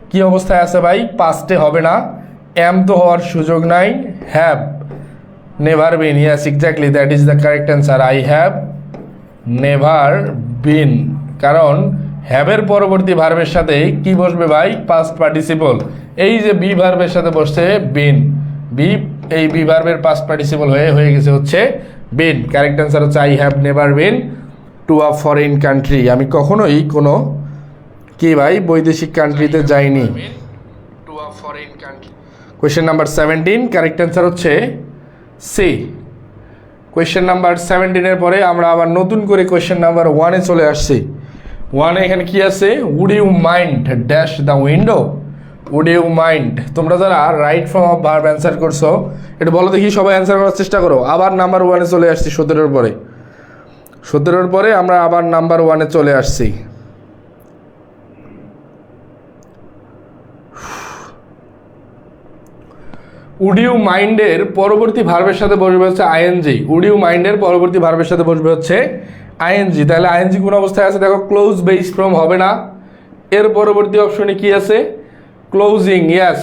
কি অবস্থায় আছে ভাই? পাস্টে হবে না, অ্যাম তো হওয়ার সুযোগ নাই, have never bin, yes exactly that is the correct answer. I have never বিন, কারণ হ্যাভের পরবর্তী ভার্বের সাথে কি বসবে ভাই? Past participle. এই যে বি ভার্বের সাথে বসছে বিন, বি, এই বি ভার্বের পাস্ট পার্টিসিপল হয়ে গেছে হচ্ছে বিন। কারেক্ট অ্যান্সার হচ্ছে I have never been to a foreign country, আমি কখনোই কোনো কি ভাই বৈদেশিক কান্ট্রিতে যাইনি। কোয়েশ্চেন নাম্বার 17 কারেক্ট অ্যান্সার হচ্ছে সি। কোয়েশ্চেন নাম্বার 17 পরে আমরা আবার নতুন করে কোয়েশ্চেন নাম্বার 1-এ চলে আসছি। 1-এ এখানে কি আছে? Would you mind dash the window, would you mind. তোমরা যারা right form of verb answer করছো এটা বলো দেখি, সবাই অ্যান্সার করার চেষ্টা করো। আবার নাম্বার 1-এ চলে আসছি 17-এর পরে, 17-এর পরে আমরা আবার নাম্বার 1-এ চলে আসছি। উড ইউ মাইন্ডের পরবর্তী ভার্বের সাথে বসবে হচ্ছে আইএনজি। উড ইউ মাইন্ডের পরবর্তী ভার্বের সাথে বসবে হচ্ছে আইএনজি। তাহলে আইএনজি কোন অবস্থায় আছে? দেখো ক্লোজ বেস ফ্রম হবে না, এর পরবর্তী অপশনে কি আছে? ক্লোজিং, ইয়াস,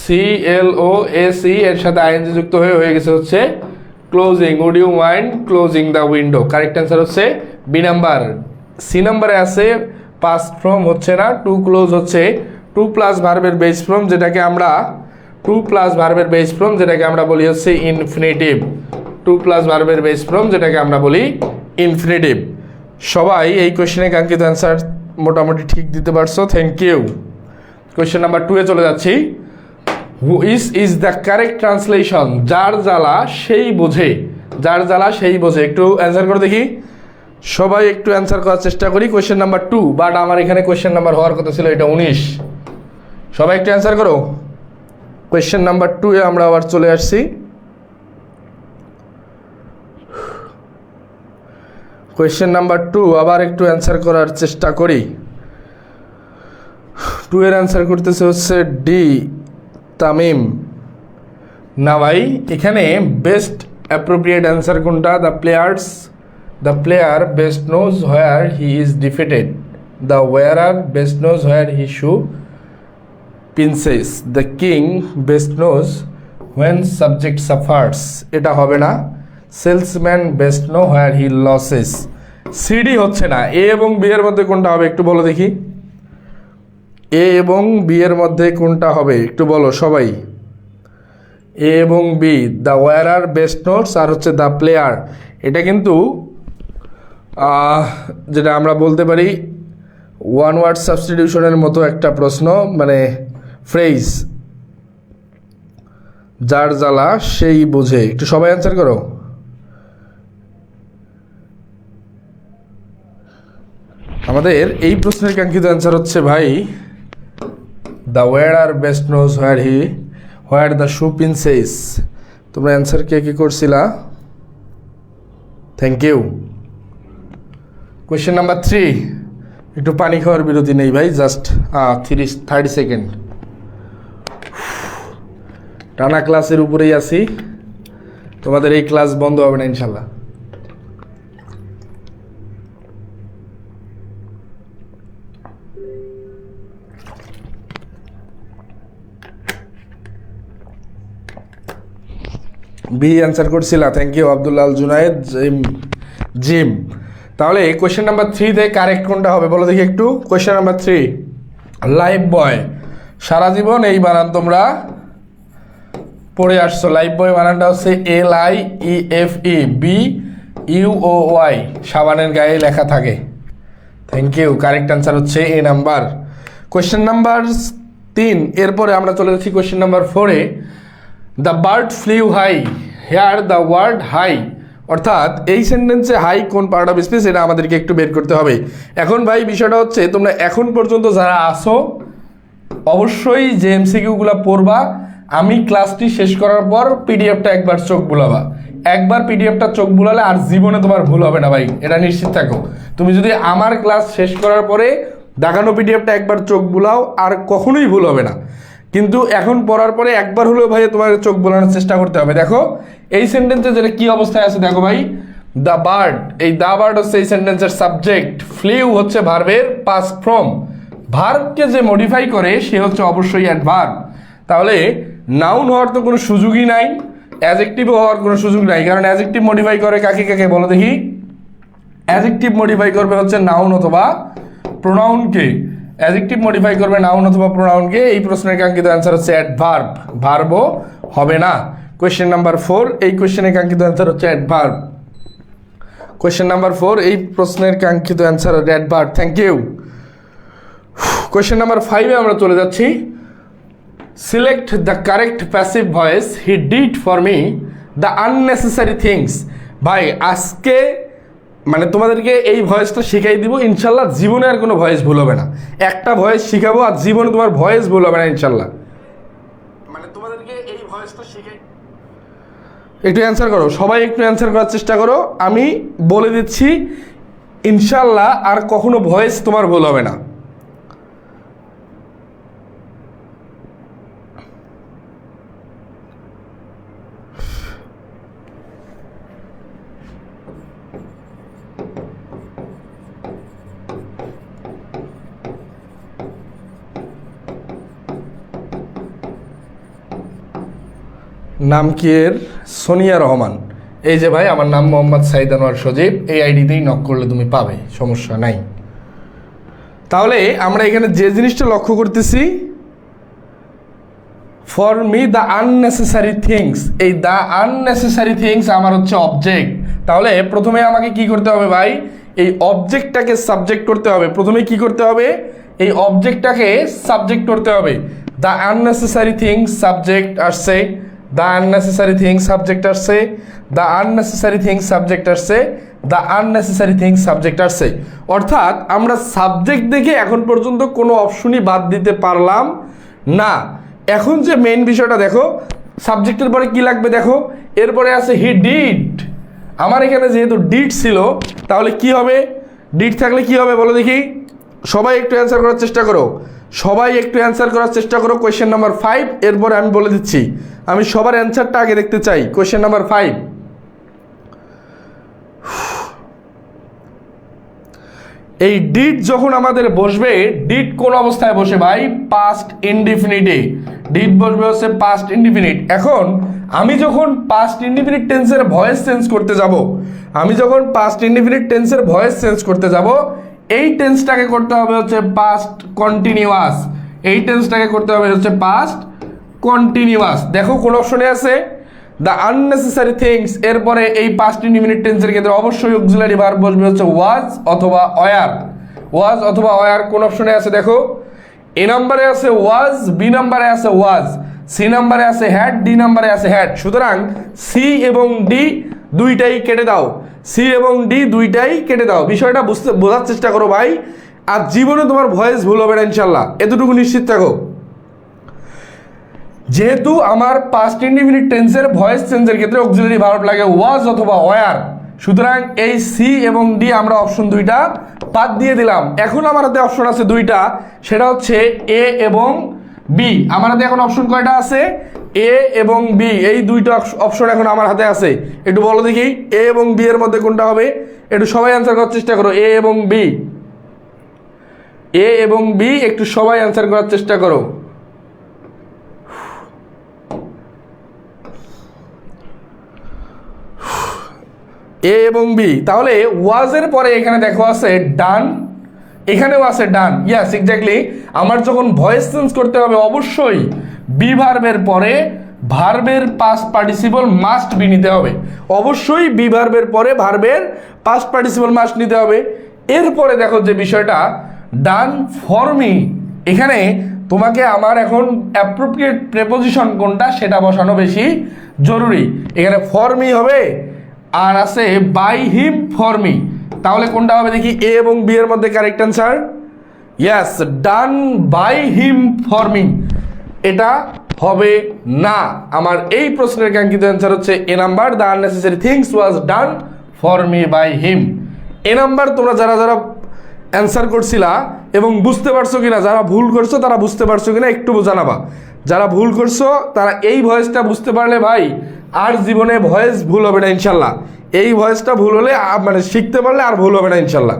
CLOAC এর সাথে আইএনজি যুক্ত হয়ে গেছে হচ্ছে closing. Would you mind closing the window. Correct answer হচ্ছে বি নাম্বার। সি নাম্বারে আছে পাস্ট ফর্ম হচ্ছে না, টু ক্লোজ হচ্ছে টু প্লাস ভার্বের বেস ফর্ম, যেটাকে আমরা টু প্লাস ভার্বের বেস ফর্ম যেটাকে আমরা বলি হচ্ছে ইনফিনিটিভ। টু প্লাস ভার্বের বেস ফর্ম যেটাকে আমরা বলি ইনফিনিটিভ। সবাই এই কোয়েশ্চেনে কাঙ্ক্ষিত অ্যান্সার মোটামুটি ঠিক দিতে পারছো, থ্যাংক ইউ। কোয়েশ্চেন নাম্বার 2-এ চলে যাচ্ছি। Who is the correct translation, যার জ্বালা সেই বোঝে, যার জ্বালা সেই বোঝে। একটু অ্যান্সার করে দেখি, সবাই একটু অ্যান্সার করার চেষ্টা করি। কোয়েশ্চেন নাম্বার 2, বাট আমার এখানে কোয়েশ্চেন নাম্বার হওয়ার কথা ছিল এটা 19। সবাই একটু অ্যান্সার করো। কোয়েশ্চেন নাম্বার 2-এ আমরা আবার চলে আসছি। কোয়েশ্চেন নাম্বার 2 আবার একটু অ্যান্সার করার চেষ্টা করি। 2-এর অ্যান্সার করতেছে হচ্ছে ডি, তামিম। না ভাই, এখানে বেস্ট অ্যাপ্রোপ্রিয়েট অ্যান্সার কোনটা? The player best knows where he is defeated, the warrior best knows where he shoe pinches, the king best knows when subject suffers. এটা হবে না। Salesman best know where he loses. CD হচ্ছে না। এ এবং B এর মধ্যে কোনটা হবে একটু বলো দেখি। এ এবং বি এর মধ্যে কোনটা হবে একটু বলো সবাই। এ এবং B, the warrior best notes আর হচ্ছে দ্য প্লেয়ার। এটা কিন্তু যেটা আমরা বলতে পারি ওয়ান ওয়ার্ড সাবস্টিটিউশনের মতো একটা প্রশ্ন, মানে ফ্রেজ, যার জ্বালা সেই বোঝে। একটু সবাই অ্যান্সার করো। আমাদের এই প্রশ্নের কাঙ্ক্ষিত অ্যান্সার হচ্ছে ভাই the wearer best knows where the shoe pinches. তোমরা অ্যান্সার কে কী করছিলা? Thank you. কোয়েশ্চেন নাম্বার 3, একটু পানি খাওয়ার বিরতি নেই ভাই, জাস্ট 30 সেকেন্ড। টানা ক্লাসের উপরেই আছি, তোমাদের এই ক্লাস বন্ধ হবে না ইনশাল্লাহ। বি অ্যান্সার করছিলা, থ্যাংক ইউ আব্দুল্লাহ আল জুনায়েদ জিম। তাহলে কোয়েশ্চেন নাম্বার 3-তে কারেক্ট কোনটা হবে বলো দেখি একটু। Question number 3, Lifebuoy. সারা জীবন এই বানান তোমরা পড়ে আসছো। লাইফ বয় বানানটা হচ্ছে LIEFE, BUOY, সাবানের গায়ে লেখা থাকে। থ্যাংক ইউ, কারেক্ট অ্যান্সার হচ্ছে এ নাম্বার। কোয়েশ্চেন নাম্বার 3, এরপরে আমরা চলে যাচ্ছি কোয়েশ্চেন নাম্বার 4-এ। The bird flew high, here the word high. অর্থাৎ এই সেন্টেন্সে হাই কোন পার্ট অফ স্পিচ, এটা আমাদেরকে একটু বের করতে হবে। এখন ভাই বিষয়টা হচ্ছে তোমরা এখন পর্যন্ত যারা আসো অবশ্যই যে এমসিকিউগুলো পড়বা, আমি ক্লাসটি শেষ করার পর পিডিএফটা একবার চোখ বুলাবা। একবার পিডিএফটা চোখ বুলালে আর জীবনে তোমার ভুল হবে না ভাই, এটা নিশ্চিত থাকো। তুমি যদি আমার ক্লাস শেষ করার পরে দেখানো পিডিএফটা একবার চোখ বুলাও আর কখনোই ভুল হবে না। কিন্তু এখন পড়ার পরে একবার হলেও ভাই তোমার চোখ বোলানোর চেষ্টা করতে হবে। দেখো এই সেন্টেন্সে যেটা কি অবস্থায় আছে দেখো ভাই, দ্য বার্ড, এই দ্য বার্ড হচ্ছে এই সেন্টেন্সের সাবজেক্ট, ফ্লিউ হচ্ছে ভার্বের পাস্ট ফর্ম। ভার্বকে যে মডিফাই করে সে হচ্ছে অবশ্যই অ্যাডভার্ব। তাহলে নাউন হওয়ার তো কোনো সুযোগই নাই, অ্যাডজেক্টিভও হওয়ার কোনো সুযোগ নাই, কারণ অ্যাডজেক্টিভ মডিফাই করে কাকে কাকে বলো দেখি। অ্যাডজেক্টিভ মডিফাই করবে হচ্ছে নাউন অথবা প্রোনাউনকে। অ্যাডজেক্টিভ মডিফাই করবে নাউন অথবা প্রোনাউনকে। এই প্রশ্নের কাঙ্ক্ষিত অ্যান্সার হচ্ছে অ্যাডভার্ব, ভার্বও হবে না। কোয়েশ্চেন নাম্বার 4, এই কোয়েশ্চেনের কাঙ্ক্ষিত অ্যান্সার হচ্ছে অ্যাডভার্ব। কোয়েশ্চেন নাম্বার 4, এই প্রশ্নের কাঙ্ক্ষিত answer adverb. Thank you. Question number 5-এ আমরা চলে যাচ্ছি। Select the correct passive voice, he did for me the unnecessary things. ভাই আজকে মানে তোমাদেরকে এই ভয়েসটা শিখাই দিব ইনশাল্লাহ, জীবনে আর কোনো ভয়েস ভুল হবে না। একটা ভয়েস শিখাবো আর জীবনে তোমার ভয়েস ভুল হবে না ইনশাল্লাহ। মানে তোমাদেরকে এই ভয়েসটা শিখাই। একটু অ্যান্সার করো সবাই, একটু অ্যান্সার করার চেষ্টা করো। আমি বলে দিচ্ছি ইনশাল্লাহ আর কখনো ভয়েস তোমার ভুল হবে না। নাম কি এর? সোনিয়া রহমান। এই যে ভাই আমার নাম মোহাম্মদ সাইদ আনোয়ার সজীব, এই আইডিতেই নক করলে তুমি পাবে, সমস্যা নাই। তাহলে আমরা এখানে যে জিনিসটা লক্ষ্য করতেছি, for me the unnecessary things, এই দ্য আননেসেসারি থিংস আমার হচ্ছে অবজেক্ট। তাহলে প্রথমে আমাকে কি করতে হবে ভাই, এই অবজেক্টটাকে সাবজেক্ট করতে হবে। প্রথমে কি করতে হবে, এই অবজেক্টটাকে সাবজেক্ট করতে হবে। দ্য আননেসেসারি থিংস সাবজেক্ট আসছে, দ্য আননেসেসারি থিংস সাবজেক্ট আসছে, দ্য আননেসেসারি থিংস সাবজেক্ট আসছে, দ্য আননেসেসারি থিংস সাবজেক্ট আসছে। অর্থাৎ আমরা সাবজেক্ট দেখে এখন পর্যন্ত কোনো অপশনই বাদ দিতে পারলাম না। এখন যে মেইন বিষয়টা দেখো, সাবজেক্টের পরে কি লাগবে দেখো, এরপরে আছে হি ডিড। আমার এখানে যেহেতু ডিড ছিল তাহলে কি হবে, ডিড থাকলে কি হবে বলো দেখি। সবাই একটু অ্যান্সার করার চেষ্টা করো, সবাই একটু অ্যান্সার করার চেষ্টা করো। কোয়েশ্চেন নাম্বার 5, এরপরে আমি বলে দিচ্ছি, আমি সবার অ্যান্সারটা আগে দেখতে চাই। কোয়েশ্চেন নাম্বার 5, এই ডিড যখন আমাদের বসবে, ডিড কোন অবস্থায় বসে ভাই, পাস্ট ইনডিফিনিটে। ডিড বসবে হচ্ছে পাস্ট ইনডিফিনিট। এখন আমি যখন পাস্ট ইনডিফিনিট টেন্সের ভয়েস চেঞ্জ করতে যাব, আমি যখন পাস্ট ইনডিফিনিট টেন্সের ভয়েস চেঞ্জ করতে যাব, এই টেন্সটাকে করতে হবে হচ্ছে পাস্ট কন্টিনিউয়াস। এই টেন্সটাকে করতে হবে হচ্ছে পাস্ট কন্টিনিউয়াস। দেখো কোন অপশনে আছে, দ্য আননেসেসারি থিংস, এরপরে এই পাস্ট ইনডিফিনিট টেন্সের ক্ষেত্রে অবশ্যই অক্সিলারি ভার্ব বসবে হচ্ছে ওয়াজ অথবা ওয়ার। ওয়াজ অথবা ওয়ার কোন অপশনে আছে দেখো, এ নাম্বারে আছে ওয়াজ, বি নাম্বারে আছে ওয়াজ, সি নাম্বারে আছে হ্যাড, ডি নাম্বারে আছে হ্যাড। সুতরাং সি এবং ডি দুইটাই কেটে দাও। সি এবং ডি দুইটাই কেটে দাও। বিষয়টা বোঝার চেষ্টা করো ভাই, আর জীবনে তোমার ভয়েস ভুল হবে না ইনশাল্লাহ, এতটুকু নিশ্চিত থাকো। যেহেতু আমার পাস্ট ইনডিফিনিট টেন্সের ভয়েস চেঞ্জের ক্ষেত্রে অক্সিলারি ভার্ব লাগে ওয়াজ অথবা ওয়ার, সুতরাং এই সি এবং ডি আমরা অপশন দুইটা বাদ দিয়ে দিলাম। এখন আমার হাতে অপশন আছে দুইটা, সেটা হচ্ছে এ এবং বি। আমার হাতে এখন অপশন কয়টা আছে? এ এবং বি, এই দুইটা অপশন এখন আমার হাতে আছে। একটু বলো দেখি এ এবং বি এর মধ্যে কোনটা হবে? একটু সবাই অ্যান্সার করার চেষ্টা করো। এ এবং বি, এ এবং বি, একটু সবাই অ্যান্সার করার চেষ্টা করো। এ এবং বি। তাহলে ওয়াজের পরে এখানে দেখো আছে ডান, এখানেও আছে ডান। ইয়াস এক্স্যাক্টলি, আমার যখন ভয়েস চেঞ্জ করতে হবে অবশ্যই বি ভার্বের পরে ভার্বের পাস্ট পার্টিসিপল মাস্ট বি নিতে হবে। অবশ্যই বি ভার্বের পরে ভার্বের পাস্ট পার্টিসিপল মাস্ট নিতে হবে। এরপরে দেখো যে বিষয়টা ডান ফর মি, এখানে তোমাকে আমার এখন অ্যাপ্রোপ্রিয়েট প্রেপোজিশন কোনটা সেটা বসানো বেশি জরুরি। এখানে ফর মি হবে, আর আছে বাই হিম ফর মি। তাহলে কোনটা হবে দেখি? এ এবং বি এর মধ্যে correct answer yes, done by him for me. এটা হবে না। আমার এই প্রশ্নের কাঙ্ক্ষিত অ্যান্সার হচ্ছে A number, the unnecessary things was done for me by him. A number তোমরা যারা যারা অ্যান্সার করছিলা এবং বুঝতে পারছো কিনা, যারা ভুল করছো তারা বুঝতে পারছো কিনা একটু জানাবা। যারা ভুল করছো তারা এই ভয়েসটা বুঝতে পারলে ভাই আর জীবনে ভয়েস ভুল হবে না ইনশাল্লাহ। এই ভয়েসটা ভুল হলে মানে শিখতে পারলে আর ভুল হবে না ইনশাল্লাহ।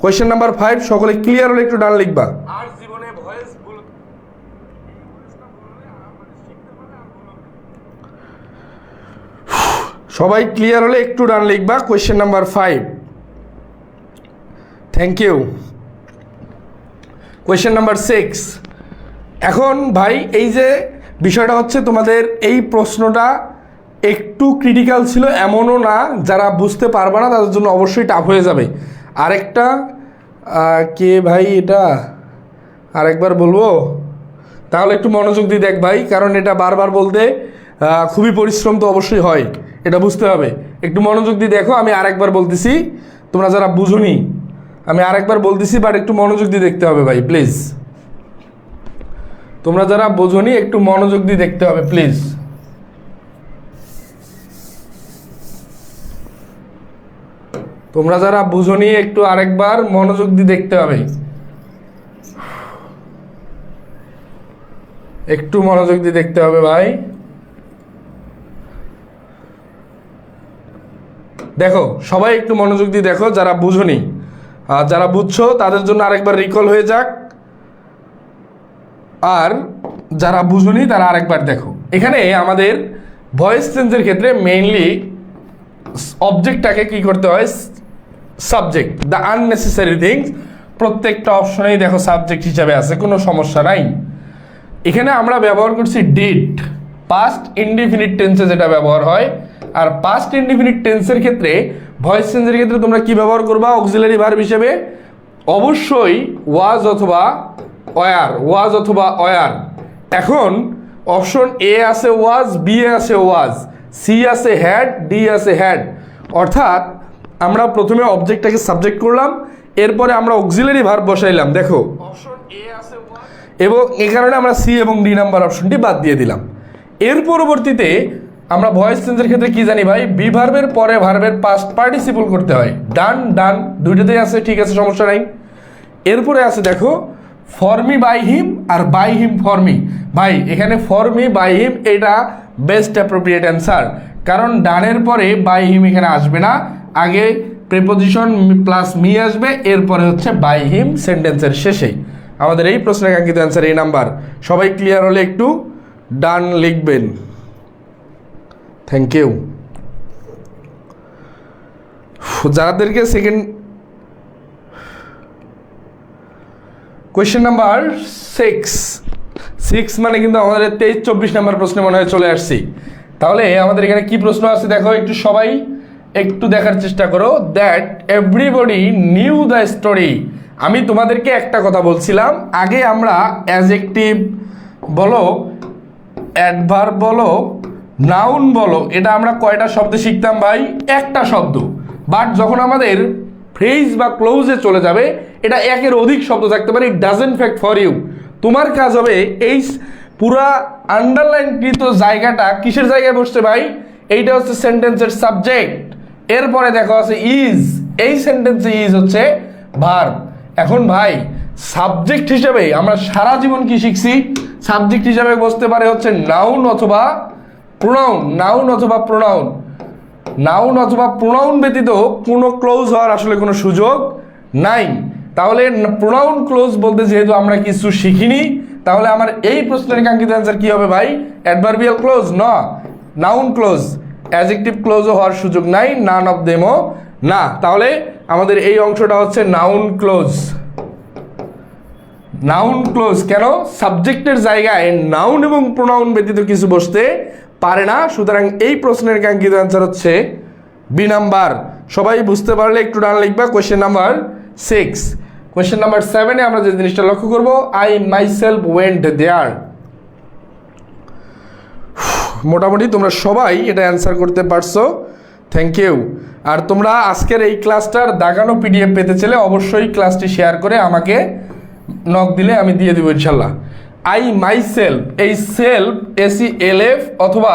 কোয়েশ্চেন নাম্বার 5, সকলে ক্লিয়ার হলে একটু ডান লিখবা। আর জীবনে ভয়েস ভুল, সবাই ক্লিয়ার হলে একটু ডান লিখবা। Question number 5, thank you. Question number 6, এখন ভাই এই যে বিষয়টা হচ্ছে তোমাদের এই প্রশ্নটা একটু ক্রিটিক্যাল ছিল, এমনও না যারা বুঝতে পারবে না তাদের জন্য অবশ্যই টাফ হয়ে যাবে। আরেকটা কে ভাই, এটা আরেকবার বলবো? তাহলে একটু মনোযোগ দিয়ে দেখ ভাই, কারণ এটা বারবার বলতে খুবই পরিশ্রম তো অবশ্যই হয়, এটা বুঝতে হবে। একটু মনোযোগ দিয়ে দেখো, আমি আরেকবার বলতেছি, তোমরা যারা বুঝোনি আমি আরেকবার বলতেছি, বাট একটু মনোযোগ দিয়ে দেখতে হবে ভাই প্লিজ। তোমরা যারা বোঝোনি একটু মনোযোগ দিয়ে দেখতে হবে প্লিজ। তোমরা যারা বুঝোনি একটু আরেকবার মনোযোগ দিয়ে দেখতে হবে, একটু মনোযোগ দিয়ে দেখতে হবে ভাই। দেখো সবাই একটু মনোযোগ দিয়ে দেখো, যারা বুঝোনি। আর যারা বুঝছো তাদের জন্য আরেকবার রিকল হয়ে যাক, আর যারা বুঝোনি তারা আরেকবার দেখো। এখানে আমাদের ভয়েস চেঞ্জের ক্ষেত্রে মেইনলি অবজেক্টটাকে কি করতে হয়? Subject, the unnecessary things. প্রত্যেকটা অপশনেই দেখো সাবজেক্ট হিসাবে আছে, কোনো সমস্যা নাই। এখানে আমরা ব্যবহার করছি ডিড, পাস্ট ইনডিফিনিট টেন্সে যেটা ব্যবহার হয়। আর পাস্ট ইনডিফিনিট টেন্সের ক্ষেত্রে ভয়েস চেঞ্জের ক্ষেত্রে তোমরা কি ব্যবহার করবা অক্সিলারি ভার্ব হিসেবে? অবশ্যই ওয়াজ অথবা ওয়ার, ওয়াজ অথবা ওয়ার। এখন অপশন এ আছে ওয়াজ, বি এ আছে ওয়াজ, সি আছে হ্যাড, ডি আছে হ্যাড। অর্থাৎ আমরা প্রথমে অবজেক্টটাকে সাবজেক্ট করলাম, এরপরে আমরা অক্সিলারি ভার্ব বসাইলাম। দেখো অপশন এ আছে ওয়াজ, এবং এই কারণে আমরা সি এবং ডি নাম্বার অপশনটি বাদ দিয়ে দিলাম। এর পরবর্তীতে আমরা ভয়েস চেঞ্জের ক্ষেত্রে কি জানি ভাই? বি ভার্বের পরে ভার্বের পাস্ট পার্টিসিপল করতে হয়। ডান ডান দুইটাতেই আছে, ঠিক আছে, সমস্যা নাই। এরপরে আছে দেখো ফর মি বাই হিম আর বাই হিম ফর মি। ভাই এখানে ফর মি বাই হিম এটা বেস্ট অ্যাপ্রোপ্রিয়েট অ্যান্সার, কারণ ডানের পরে বাই হিম এখানে আসবে না, আগে প্রিপোজিশন প্লাস মি আসবে, এরপরে হচ্ছে বাই হিম সেন্টেন্সের শেষেই। আমাদের এই প্রশ্নের কাঙ্ক্ষিত অ্যান্সার এই নাম্বার। সবাই ক্লিয়ার হলে একটু ডান লিখবেন, থ্যাংক ইউ। যাদেরকে সেকেন্ড কোয়েশ্চেন নাম্বার 6 মানে কিন্তু আমাদের 23-24 নাম্বার প্রশ্নে মনে হয় চলে আসছি। তাহলে আমাদের এখানে কি প্রশ্ন আছে দেখো, একটু সবাই একটু দেখার চেষ্টা করো। That everybody new the story. আমি তোমাদেরকে একটা কথা বলছিলাম, আগে আমরা অ্যাডজেক্টিভ বলো, অ্যাডভার্ব বলো, নাউন বলো, এটা আমরা কয়টা শব্দ শিখতাম ভাই? একটা শব্দ। বাট যখন আমাদের ফ্রেজ বা ক্লোজে চলে যাবে এটা একের অধিক শব্দ থাকতে পারে, it doesn't fact for you. তোমার কাজ হবে এই পুরা আন্ডারলাইনকৃত জায়গাটা কিসের জায়গায় বসছে ভাই? এইটা হচ্ছে সেন্টেন্সের সাবজেক্ট। এরপরে দেখো আছে ইজ, এই সেন্টেন্সে ইজ হচ্ছে ভার্ব। এখন ভাই সাবজেক্ট হিসেবে আমরা সারা জীবন কি শিখছি? সাবজেক্ট হিসেবে বসতে পারে হচ্ছে নাউন অথবা প্রোনাউন, নাউন অথবা প্রোনাউন। নাউন অথবা প্রোনাউন ব্যতীত কোনো ক্লোজ হওয়ার আসলে কোনো সুযোগ নাই। তাহলে প্রোনাউন ক্লোজ বলতে যেহেতু আমরা কিছু শিখিনি, তাহলে আমার এই প্রশ্নের কাঙ্ক্ষিত অ্যান্সার কি হবে ভাই? অ্যাডভার্বিয়াল ক্লোজ না, নাউন ক্লোজ। অ্যাডজেক্টিভ ক্লোজও হওয়ার সুযোগ নাই, নান অফ দেমও না। তাহলে আমাদের এই অংশটা হচ্ছে নাউন ক্লোজ। নাউন ক্লোজ কেন? সাবজেক্টের জায়গায় নাউন এবং প্রোনাউন ব্যতীত কিছু বসতে পারে না। সুতরাং এই প্রশ্নের কাঙ্ক্ষিত অ্যান্সার হচ্ছে বি নাম্বার। সবাই বুঝতে পারলে একটু ডান লিখবা। Question number 6। কোয়েশ্চেন নাম্বার 7-এ আমরা যে জিনিসটা লক্ষ্য করবো, আই মাইসেলফ ওয়েন্ট দেয়ার। মোটামুটি তোমরা সবাই এটা অ্যান্সার করতে পারছো, থ্যাংক ইউ। আর তোমরা আজকের এই ক্লাসটার দাগানো পিডিএফ পেতে চাইলে অবশ্যই ক্লাসটি শেয়ার করে আমাকে নক দিলে আমি দিয়ে দেবো ইনশাল্লাহ। আই মাইসেলফ, এই সেলফ SELF অথবা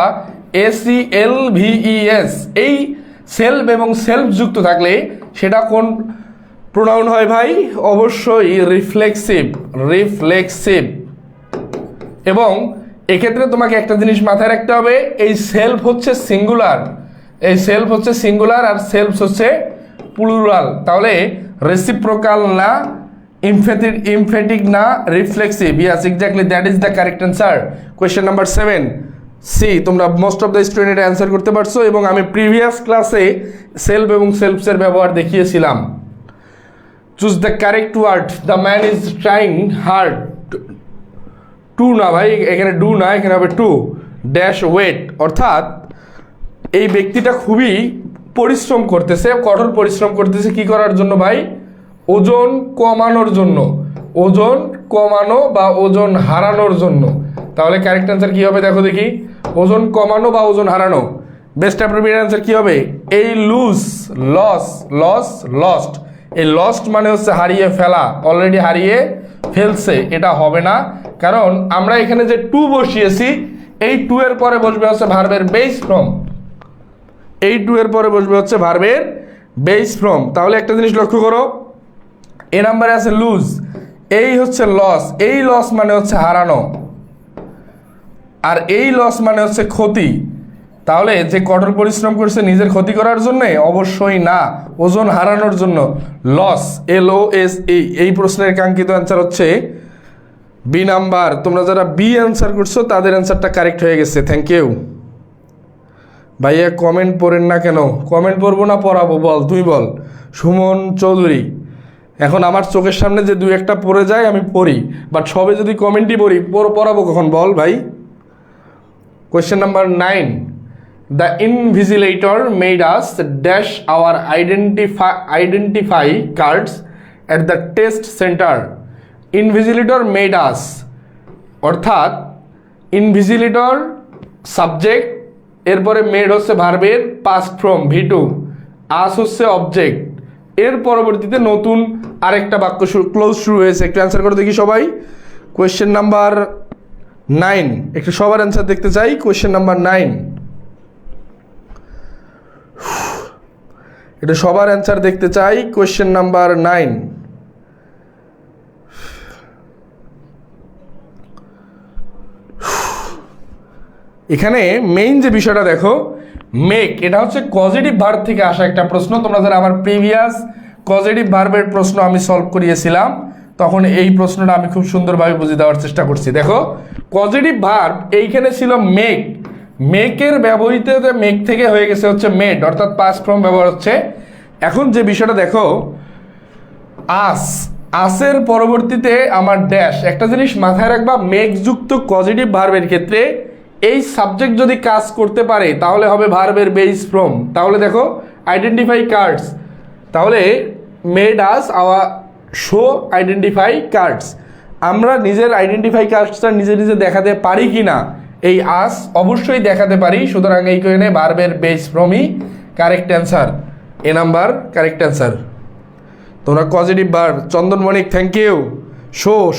SELVES, এই সেলফ এবং সেলফ যুক্ত থাকলে সেটা কোন প্রোনাউন হয় ভাই? অবশ্যই রিফ্লেক্সিভ, রিফ্লেক্সিভ। এবং এক্ষেত্রে তোমাকে একটা জিনিস মাথায় রাখতে হবে, এই সেলফ হচ্ছে সিঙ্গুলার, এই সেলফ হচ্ছে সিঙ্গুলার আর সেলফ হচ্ছে প্লুরাল। তাহলে রেসিপ্রোকাল না, emphatic না, reflexive. Yes, exactly, that is the correct answer. Question number 7 C. তোমরা মোস্ট অফ দ্য স্টুডেন্ট এটা অ্যান্সার করতে পারছো এবং আমি প্রিভিয়াস ক্লাসে সেলফ এবং সেলফসের ব্যবহার দেখিয়েছিলাম। Choose the correct word, the man is trying hard. To না ভাই, এখানে ডু না, এখানে হবে টু ড্যাশ ওয়েট। অর্থাৎ এই ব্যক্তিটা খুবই পরিশ্রম করতেছে, কঠোর পরিশ্রম করতেছে। কি করার জন্য ভাই? ওজন কমানোর জন্য, ওজন কমানো বা ওজন হারানোর জন্য। তাহলে কারেক্ট অ্যান্সার কী হবে দেখো দেখি? ওজন কমানো বা ওজন হারানো। বেস্ট অ্যাপ্রোপ্রিয়েট অ্যান্সার কী হবে? এই লুজ, লস, লস, লস্ট। এই লস্ট মানে হচ্ছে হারিয়ে ফেলা, অলরেডি হারিয়ে ফেলছে, এটা হবে না। কারণ আমরা এখানে যে টু বসিয়েছি, এই টু এর পরে বসবে হচ্ছে ভার্বের বেস ফর্ম, এই টু এর পরে বসবে হচ্ছে ভার্বের বেস ফর্ম। তাহলে একটা জিনিস লক্ষ্য করো, এ নাম্বারে আছে লুজ, এই হচ্ছে লস, এই লস মানে হচ্ছে হারানো, আর এই লস মানে হচ্ছে ক্ষতি। তাহলে যে কঠোর পরিশ্রম করছে নিজের ক্ষতি করার জন্যে? অবশ্যই না, ওজন হারানোর জন্য। Loss, LOSE। এই প্রশ্নের কাঙ্ক্ষিত অ্যান্সার হচ্ছে বি নাম্বার। তোমরা যারা বি অ্যান্সার করছো তাদের অ্যান্সারটা কারেক্ট হয়ে গেছে, থ্যাংক ইউ। ভাইয়া কমেন্ট পড়েন না কেন? কমেন্ট পড়বো না পড়াবো? বল, তুই বল। সুমন চৌধুরী, এখন আমার চোখের সামনে যে দুই একটা পড়ে যায় আমি পড়ি, বাট সবে যদি কমেন্টই পড়ি, পড়াবো কখন? বল ভাই। Question number 9, the invigilator made us dash our identify cards at the test centre. Invigilator made us, অর্থাৎ ইনভিজিলেটর সাবজেক্ট, এরপরে মেড হচ্ছে ভার্বের পাস্ট ফর্ম V2, আস হচ্ছে অবজেক্ট, এর পরবর্তীতে নতুন আরেকটা বাক্য ক্লোজ শুরু হয়েছে। একটু অ্যান্সার করে দেখি সবাই। কোয়েশ্চেন নাম্বার 9, একটু সবার অ্যান্সার দেখতে চাই। কোয়েশ্চেন নাম্বার 9, একটু সবার অ্যান্সার দেখতে চাই। কোয়েশ্চেন নাম্বার 9, এখানে মেইন যে বিষয়টা দেখো, মেক, এটা হচ্ছে পজিটিভ ভার্ব থেকে আসা একটা প্রশ্ন। তোমরা যারা আমার প্রিভিয়াস পজিটিভ ভার্বের প্রশ্ন আমি সলভ করিয়েছিলাম, তখন এই প্রশ্নটা আমি খুব সুন্দরভাবে বুঝিয়ে দেওয়ার চেষ্টা করছি। দেখো, পজিটিভ ভার্ব এইখানে ছিল মেক, মেকের ব্যবহৃত মেক থেকে হয়ে গেছে হচ্ছে মেড, অর্থাৎ পাস্ট ফর্ম ব্যবহার হচ্ছে। এখন যে বিষয়টা দেখো, আস, আসের পরবর্তীতে আমার ড্যাশ। একটা জিনিস মাথায় রাখবা, মেকযুক্ত পজিটিভ ভার্বের ক্ষেত্রে এই সাবজেক্ট যদি কাজ করতে পারে তাহলে হবে ভার্বের বেস ফর্ম। তাহলে দেখো, আইডেন্টিফাই কার্ডস, তাহলে made us our show identify cards. আমরা নিজের আইডেন্টিফাই কার্ডসটা নিজে নিজে দেখাতে পারি কি না? এই আস অবশ্যই দেখাতে পারি। সুতরাং এই কারণে ভার্বের বেস ফর্মই কারেক্ট অ্যান্সার। এ নাম্বার কারেক্ট অ্যান্সার। তোমরা পজিটিভ বার চন্দন মণিক থ্যাংক ইউ।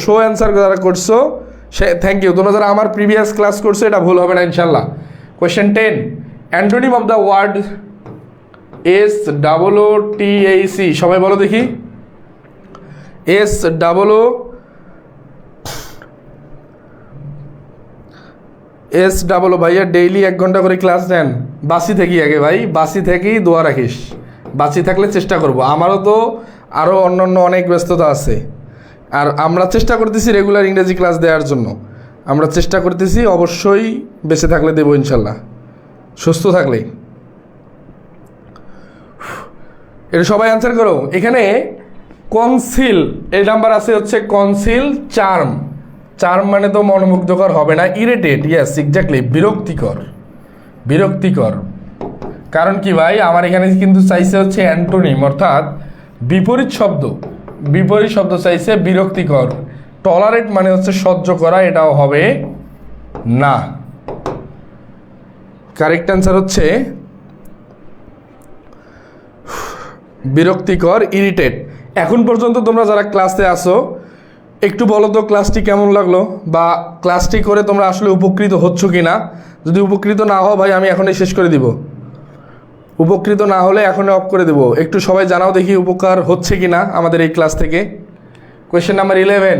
শো অ্যান্সার যারা করছো সে থ্যাংক ইউ। তোমরা যারা আমার প্রিভিয়াস ক্লাস করছো এটা ভুল হবে না ইনশাল্লাহ। Question 10, antonym of the word SOOTAC, সবাই বলো দেখি। SOO ভাইয়া ডেইলি 1 ঘন্টা করে ক্লাস নেন? বাসি থেকেই আগে ভাই, বাসি থেকেই দোয়া রাখিস। বাসি থাকলে চেষ্টা করব, আমারও তো আরও অন্য অনেক ব্যস্ততা আছে। আর আমরা চেষ্টা করতেছি রেগুলার ইংরেজি ক্লাস দেওয়ার জন্য, আমরা চেষ্টা করতেছি, অবশ্যই বেঁচে থাকলে দেবো ইনশাল্লাহ, সুস্থ থাকলেই। এটা সবাই অ্যান্সার করো। এখানে কনসিল এই নাম্বার আছে হচ্ছে কনসিল চার্ম। চার্ম মানে তো মনোমুগ্ধকর হবে না, ইরিটেট, ইয়েস এক্স্যাক্টলি, বিরক্তিকর। কারণ কি ভাই, আমার এখানে কিন্তু চাইছে হচ্ছে অ্যান্টোনিম, অর্থাৎ বিপরীত শব্দ চাইছে বিরক্তিকর। টলারেট মানে হচ্ছে সহ্য করা, এটাও হবে না। কারেক্ট অ্যান্সার হচ্ছে বিরক্তিকর, ইরিটেট। এখন পর্যন্ত তোমরা যারা ক্লাসে আসো একটু বলো তো ক্লাসটি কেমন লাগলো, বা ক্লাসটি করে তোমরা আসলে উপকৃত হচ্ছ কি না। যদি উপকৃত না হও ভাই আমি এখনই শেষ করে দিব, উপকৃত না হলে এখনই অফ করে দেব। একটু সবাই জানাও দেখি উপকার হচ্ছে কি না আমাদের এই ক্লাস থেকে। Question number 11,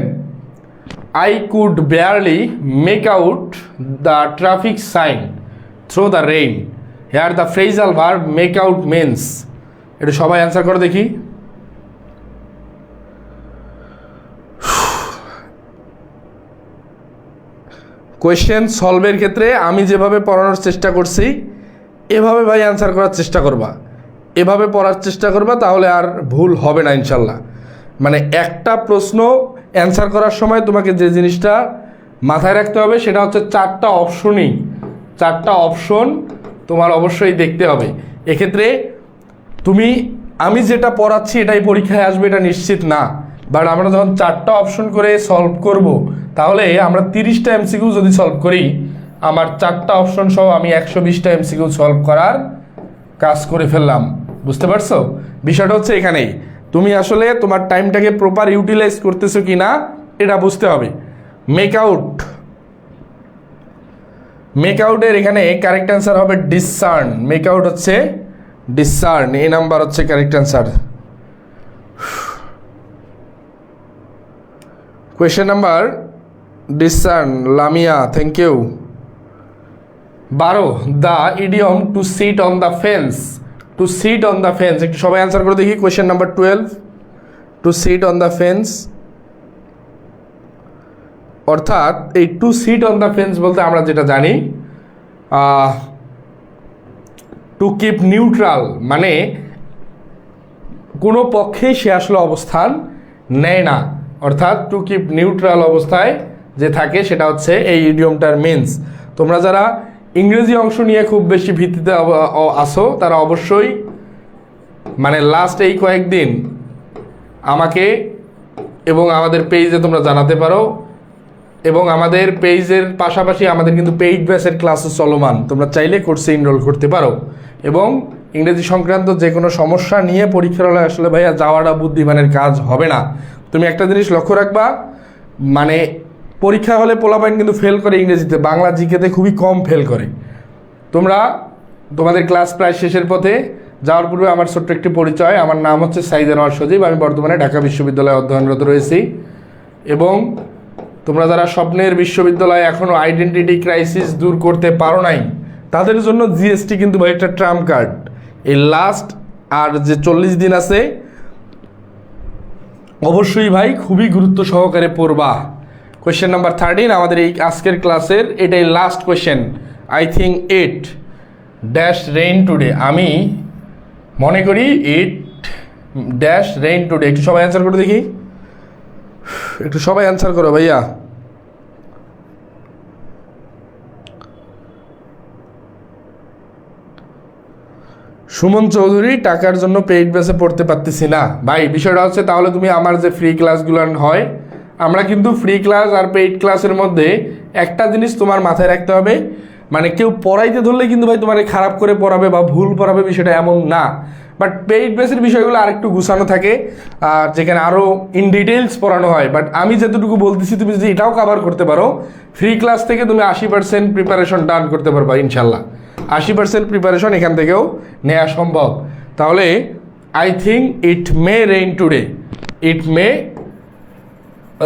I could barely make out the traffic sign through the rain. Here the phrasal verb make out means. এটা সবাই অ্যান্সার করো দেখি। কোয়েশ্চেন সলভের ক্ষেত্রে আমি যেভাবে পড়ানোর চেষ্টা করছি এভাবে ভাই অ্যান্সার করার চেষ্টা করবা, এভাবে পড়ার চেষ্টা করবা, তাহলে আর ভুল হবে না ইনশাল্লাহ। মানে একটা প্রশ্ন অ্যান্সার করার সময় তোমাকে যে জিনিসটা মাথায় রাখতে হবে সেটা হচ্ছে 4টা অপশন তোমার অবশ্যই দেখতে হবে। এক্ষেত্রে আমি যেটা পড়াচ্ছি এটাই পরীক্ষায় আসবে এটা নিশ্চিত না, বাট আমরা যখন 4টা অপশন করে সলভ করব তাহলে আমরা 30টা MCQ যদি সলভ করি, আমার 4টা অপশন সহ আমি 120টা MCQ সলভ করার কাজ করে ফেললাম। বুঝতে পারছো? বিষয়টা হচ্ছে এখানেই তুমি আসলে তোমার টাইমটাকে প্রপার ইউটিলাইজ করতেছো কি না এটা বুঝতে হবে। মেক আউটের এখানে কারেক্ট অ্যান্সার হবে ডিসসার্ন। মেক আউট হচ্ছে ডিসসার্ন, এই নাম্বার হচ্ছে correct answer. Question number discern, Lamia thank you. 12, the idiom to sit on the fence. To sit on the fence একটু সবাই অ্যান্সার করে দেখি। Question number 12, to sit on the fence, অর্থাৎ এই to sit on the fence বলতে আমরা যেটা জানি টু কিপ নিউট্রাল, মানে কোনো পক্ষেই সে আসলে অবস্থান নেয় না, অর্থাৎ টু কিপ নিউট্রাল অবস্থায় যে থাকে সেটা হচ্ছে এই ইডিয়মটার মিন্স। তোমরা যারা ইংরেজি অংশ নিয়ে খুব বেশি ভীতিতে আসো তারা অবশ্যই মানে লাস্ট এই কয়েকদিন আমাকে এবং আমাদের পেজে তোমরা জানাতে পারো, এবং আমাদের পেজের পাশাপাশি আমাদের কিন্তু পেইড ব্যাচের ক্লাসও চলমান, তোমরা চাইলে কোর্সে এনরোল করতে পারো। এবং ইংরেজি সংক্রান্ত যে কোনো সমস্যা নিয়ে পরীক্ষার হলে আসলে ভাইয়া যাওয়াটা বুদ্ধিমানের কাজ হবে না। তুমি একটা জিনিস লক্ষ্য রাখবা, মানে পরীক্ষা হলে পোলাপাইন কিন্তু ফেল করে ইংরেজিতে, বাংলা জিকেতে খুবই কম ফেল করে। তোমাদের ক্লাস প্রায় শেষের পথে, যাওয়ার পূর্বে আমার ছোট্ট একটি পরিচয়, আমার নাম হচ্ছে সাইদ আনোয়ার সজীব, আমি বর্তমানে ঢাকা বিশ্ববিদ্যালয়ে অধ্যয়নরত রয়েছি। এবং তোমরা যারা স্বপ্নের বিশ্ববিদ্যালয়ে এখনও আইডেন্টিটি ক্রাইসিস দূর করতে পারো নাই তাদের জন্য জিএসটি কিন্তু ভাই একটা ট্রাম্প কার্ড। এই লাস্ট আর যে 40 দিন আছে অবশ্যই ভাই খুবই গুরুত্ব সহকারে পড়বা। কোয়েশ্চেন নাম্বার 13 আমাদের এই আজকের ক্লাসের, এটাই last question. I think it dash rain today, আমি মনে করি ইট ড্যাশ রেইন টুডে। একটু সবাই অ্যান্সার করে দেখি, একটু সবাই অ্যান্সার করো ভাইয়া। সুমন চৌধুরী, টাকার জন্য পেইড ব্যাচে পড়তে পারতেছি না। ভাই বিষয়টা হচ্ছে তাহলে তুমি আমার যে ফ্রি ক্লাসগুলো হয়, আমরা কিন্তু ফ্রি ক্লাস আর পেইড ক্লাসের মধ্যে একটা জিনিস তোমার মাথায় রাখতে হবে, মানে কেউ পড়াইতে ধরলে কিন্তু ভাই তোমার খারাপ করে পড়াবে বা ভুল পড়াবে বিষয়টা এমন না। বাট পেইড বেসের বিষয়গুলো আরেকটু গুছানো থাকে, আর যেখানে আরও ইন ডিটেলস পড়ানো হয়। বাট আমি যতটুকু বলতেছি তুমি যদি এটাও কভার করতে পারো, ফ্রি ক্লাস থেকে তুমি 80% প্রিপারেশন ডান করতে পারবা ইনশাল্লাহ। 80% প্রিপারেশন এখান থেকেও নেওয়া সম্ভব। তাহলে I think it may rain today, it may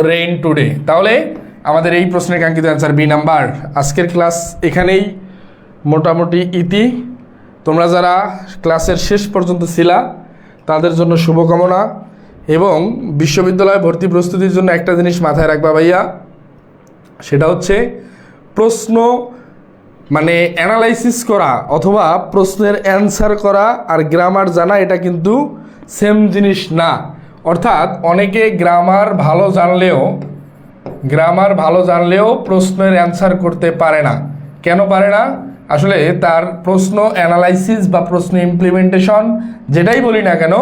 rain today. তাহলে আমাদের এই প্রশ্নের কাঙ্ক্ষিত অ্যান্সার বি নাম্বার। আজকের ক্লাস এখানেই মোটামুটি ইতি। তোমরা যারা ক্লাসের শেষ পর্যন্ত ছিলা তাদের জন্য শুভকামনা, এবং বিশ্ববিদ্যালয়ে ভর্তি প্রস্তুতির জন্য একটা জিনিস মাথায় রাখবা ভাইয়া, সেটা হচ্ছে প্রশ্ন মানে অ্যানালাইসিস করা অথবা প্রশ্নের অ্যান্সার করা আর গ্রামার জানা এটা কিন্তু সেম জিনিস না। অর্থাৎ অনেকে গ্রামার ভালো জানলেও প্রশ্নের অ্যান্সার করতে পারে না। কেন পারে না? আসলে তার প্রশ্ন অ্যানালাইসিস বা প্রশ্ন ইমপ্লিমেন্টেশন যেটাই বলি না কেন,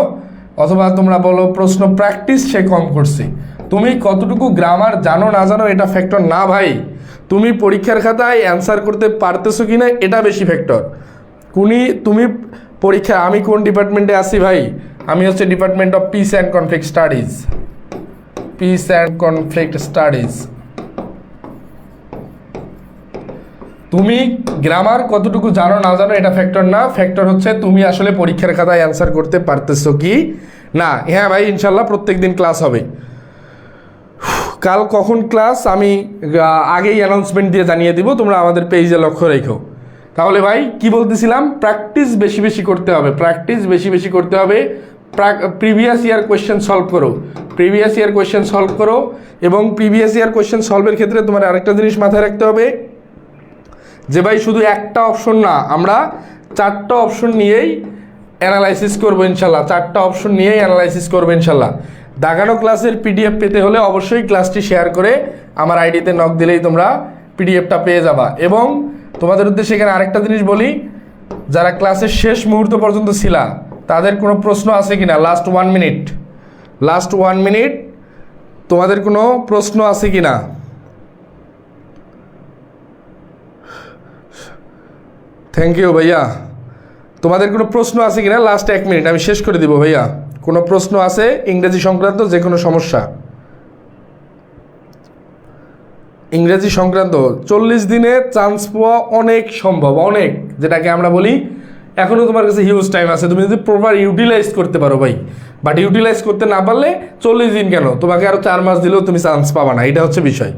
অথবা তোমরা বলো প্রশ্ন প্র্যাকটিস সে কম করছে। তুমি কতটুকু গ্রামার জানো না জানো এটা ফ্যাক্টর না ভাই, তুমি পরীক্ষার খাতায় অ্যান্সার করতে পারতেছো কি না এটা বেশি ফ্যাক্টর। তুমি পরীক্ষা, আমি কোন ডিপার্টমেন্টে আছি ভাই? আমি হচ্ছে department of piece and conflict studies. Piece and conflict studies. তুমি গ্রামার কতটুকু জানো না জানো এটা ফ্যাক্টর না, ফ্যাক্টর হচ্ছে তুমি আসলে পরীক্ষার খাতায় অ্যান্সার করতে পারতেছো কি না। হ্যাঁ ভাই, ইনশাল্লাহ প্রত্যেক দিন ক্লাস হবে। কাল কখন ক্লাস আমি আগেই অ্যানাউন্সমেন্ট দিয়ে জানিয়ে দিব, তোমরা আমাদের পেজে লক্ষ্য রেখো। তাহলে ভাই কি বলতেছিলাম, প্র্যাকটিস বেশি বেশি করতে হবে, প্র্যাকটিস বেশি বেশি করতে হবে। প্রিভিয়াস ইয়ার কোয়েশ্চেন সলভ করো, প্রিভিয়াস ইয়ার কোয়েশ্চেন সলভ করো। এবং প্রিভিয়াস ইয়ার কোয়েশ্চেন সলভের ক্ষেত্রে তোমার আরেকটা জিনিস মাথায় রাখতে হবে যে ভাই শুধু একটা অপশন না, আমরা 4টা অপশন নিয়েই অ্যানালাইসিস করবো ইনশাল্লাহ, 4টা অপশন নিয়েই অ্যানালাইসিস করবো ইনশাল্লাহ। দাগানো ক্লাসের পিডিএফ পেতে হলে অবশ্যই ক্লাসটি শেয়ার করে আমার আইডিতে নক দিলেই তোমরা পিডিএফটা পেয়ে যাবা। এবং তোমাদের উদ্দেশ্যে এখানে আরেকটা জিনিস বলি, যারা ক্লাসের শেষ মুহূর্ত পর্যন্ত ছিলা তাদের কোনো প্রশ্ন আছে কিনা, লাস্ট 1 মিনিট তোমাদের কোনো প্রশ্ন আছে কিনা? থ্যাংক ইউ ভাইয়া। তোমাদের কোনো প্রশ্ন আছে কিনা লাস্ট 1 মিনিট, আমি শেষ করে দিব ভাইয়া। কোনো প্রশ্ন আছে ইংরেজি সংক্রান্ত, যে কোনো সমস্যা ইংরেজি সংক্রান্ত? 40 দিনে চান্স পাওয়া অনেক সম্ভব, অনেক, যেটাকে আমরা বলি এখনও তোমার কাছে হিউজ টাইম আছে, তুমি যদি প্রপার ইউটিলাইজ করতে পারো ভাই। বাট ইউটিলাইজ করতে না পারলে 40 দিন কেন, তোমাকে আরও 4 মাস দিলেও তুমি চান্স পাবা না, এটা হচ্ছে বিষয়।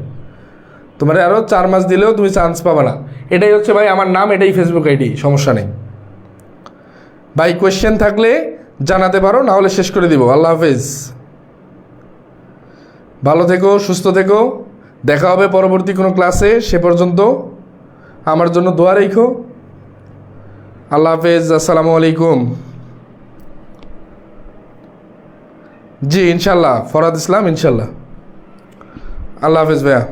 তোমার আরও 4 মাস দিলেও তুমি চান্স পাবা না, এটাই হচ্ছে ভাই আমার নাম, এটাই ফেসবুক আইডি, সমস্যা নেই ভাই। কোয়েশ্চেন থাকলে জানাতে পারো, না হলে শেষ করে দিব। আল্লাহ হাফেজ, ভালো থেকো, সুস্থ থেকো, দেখা হবে পরবর্তী কোনো ক্লাসে। সে পর্যন্ত আমার জন্য দোয়া রেখো। আল্লাহ হাফেজ, আসসালামু আলাইকুম। জি ইনশাল্লাহ, ফরহাদ ইসলাম ইনশাল্লাহ। আল্লাহ হাফেজ ভাইয়া।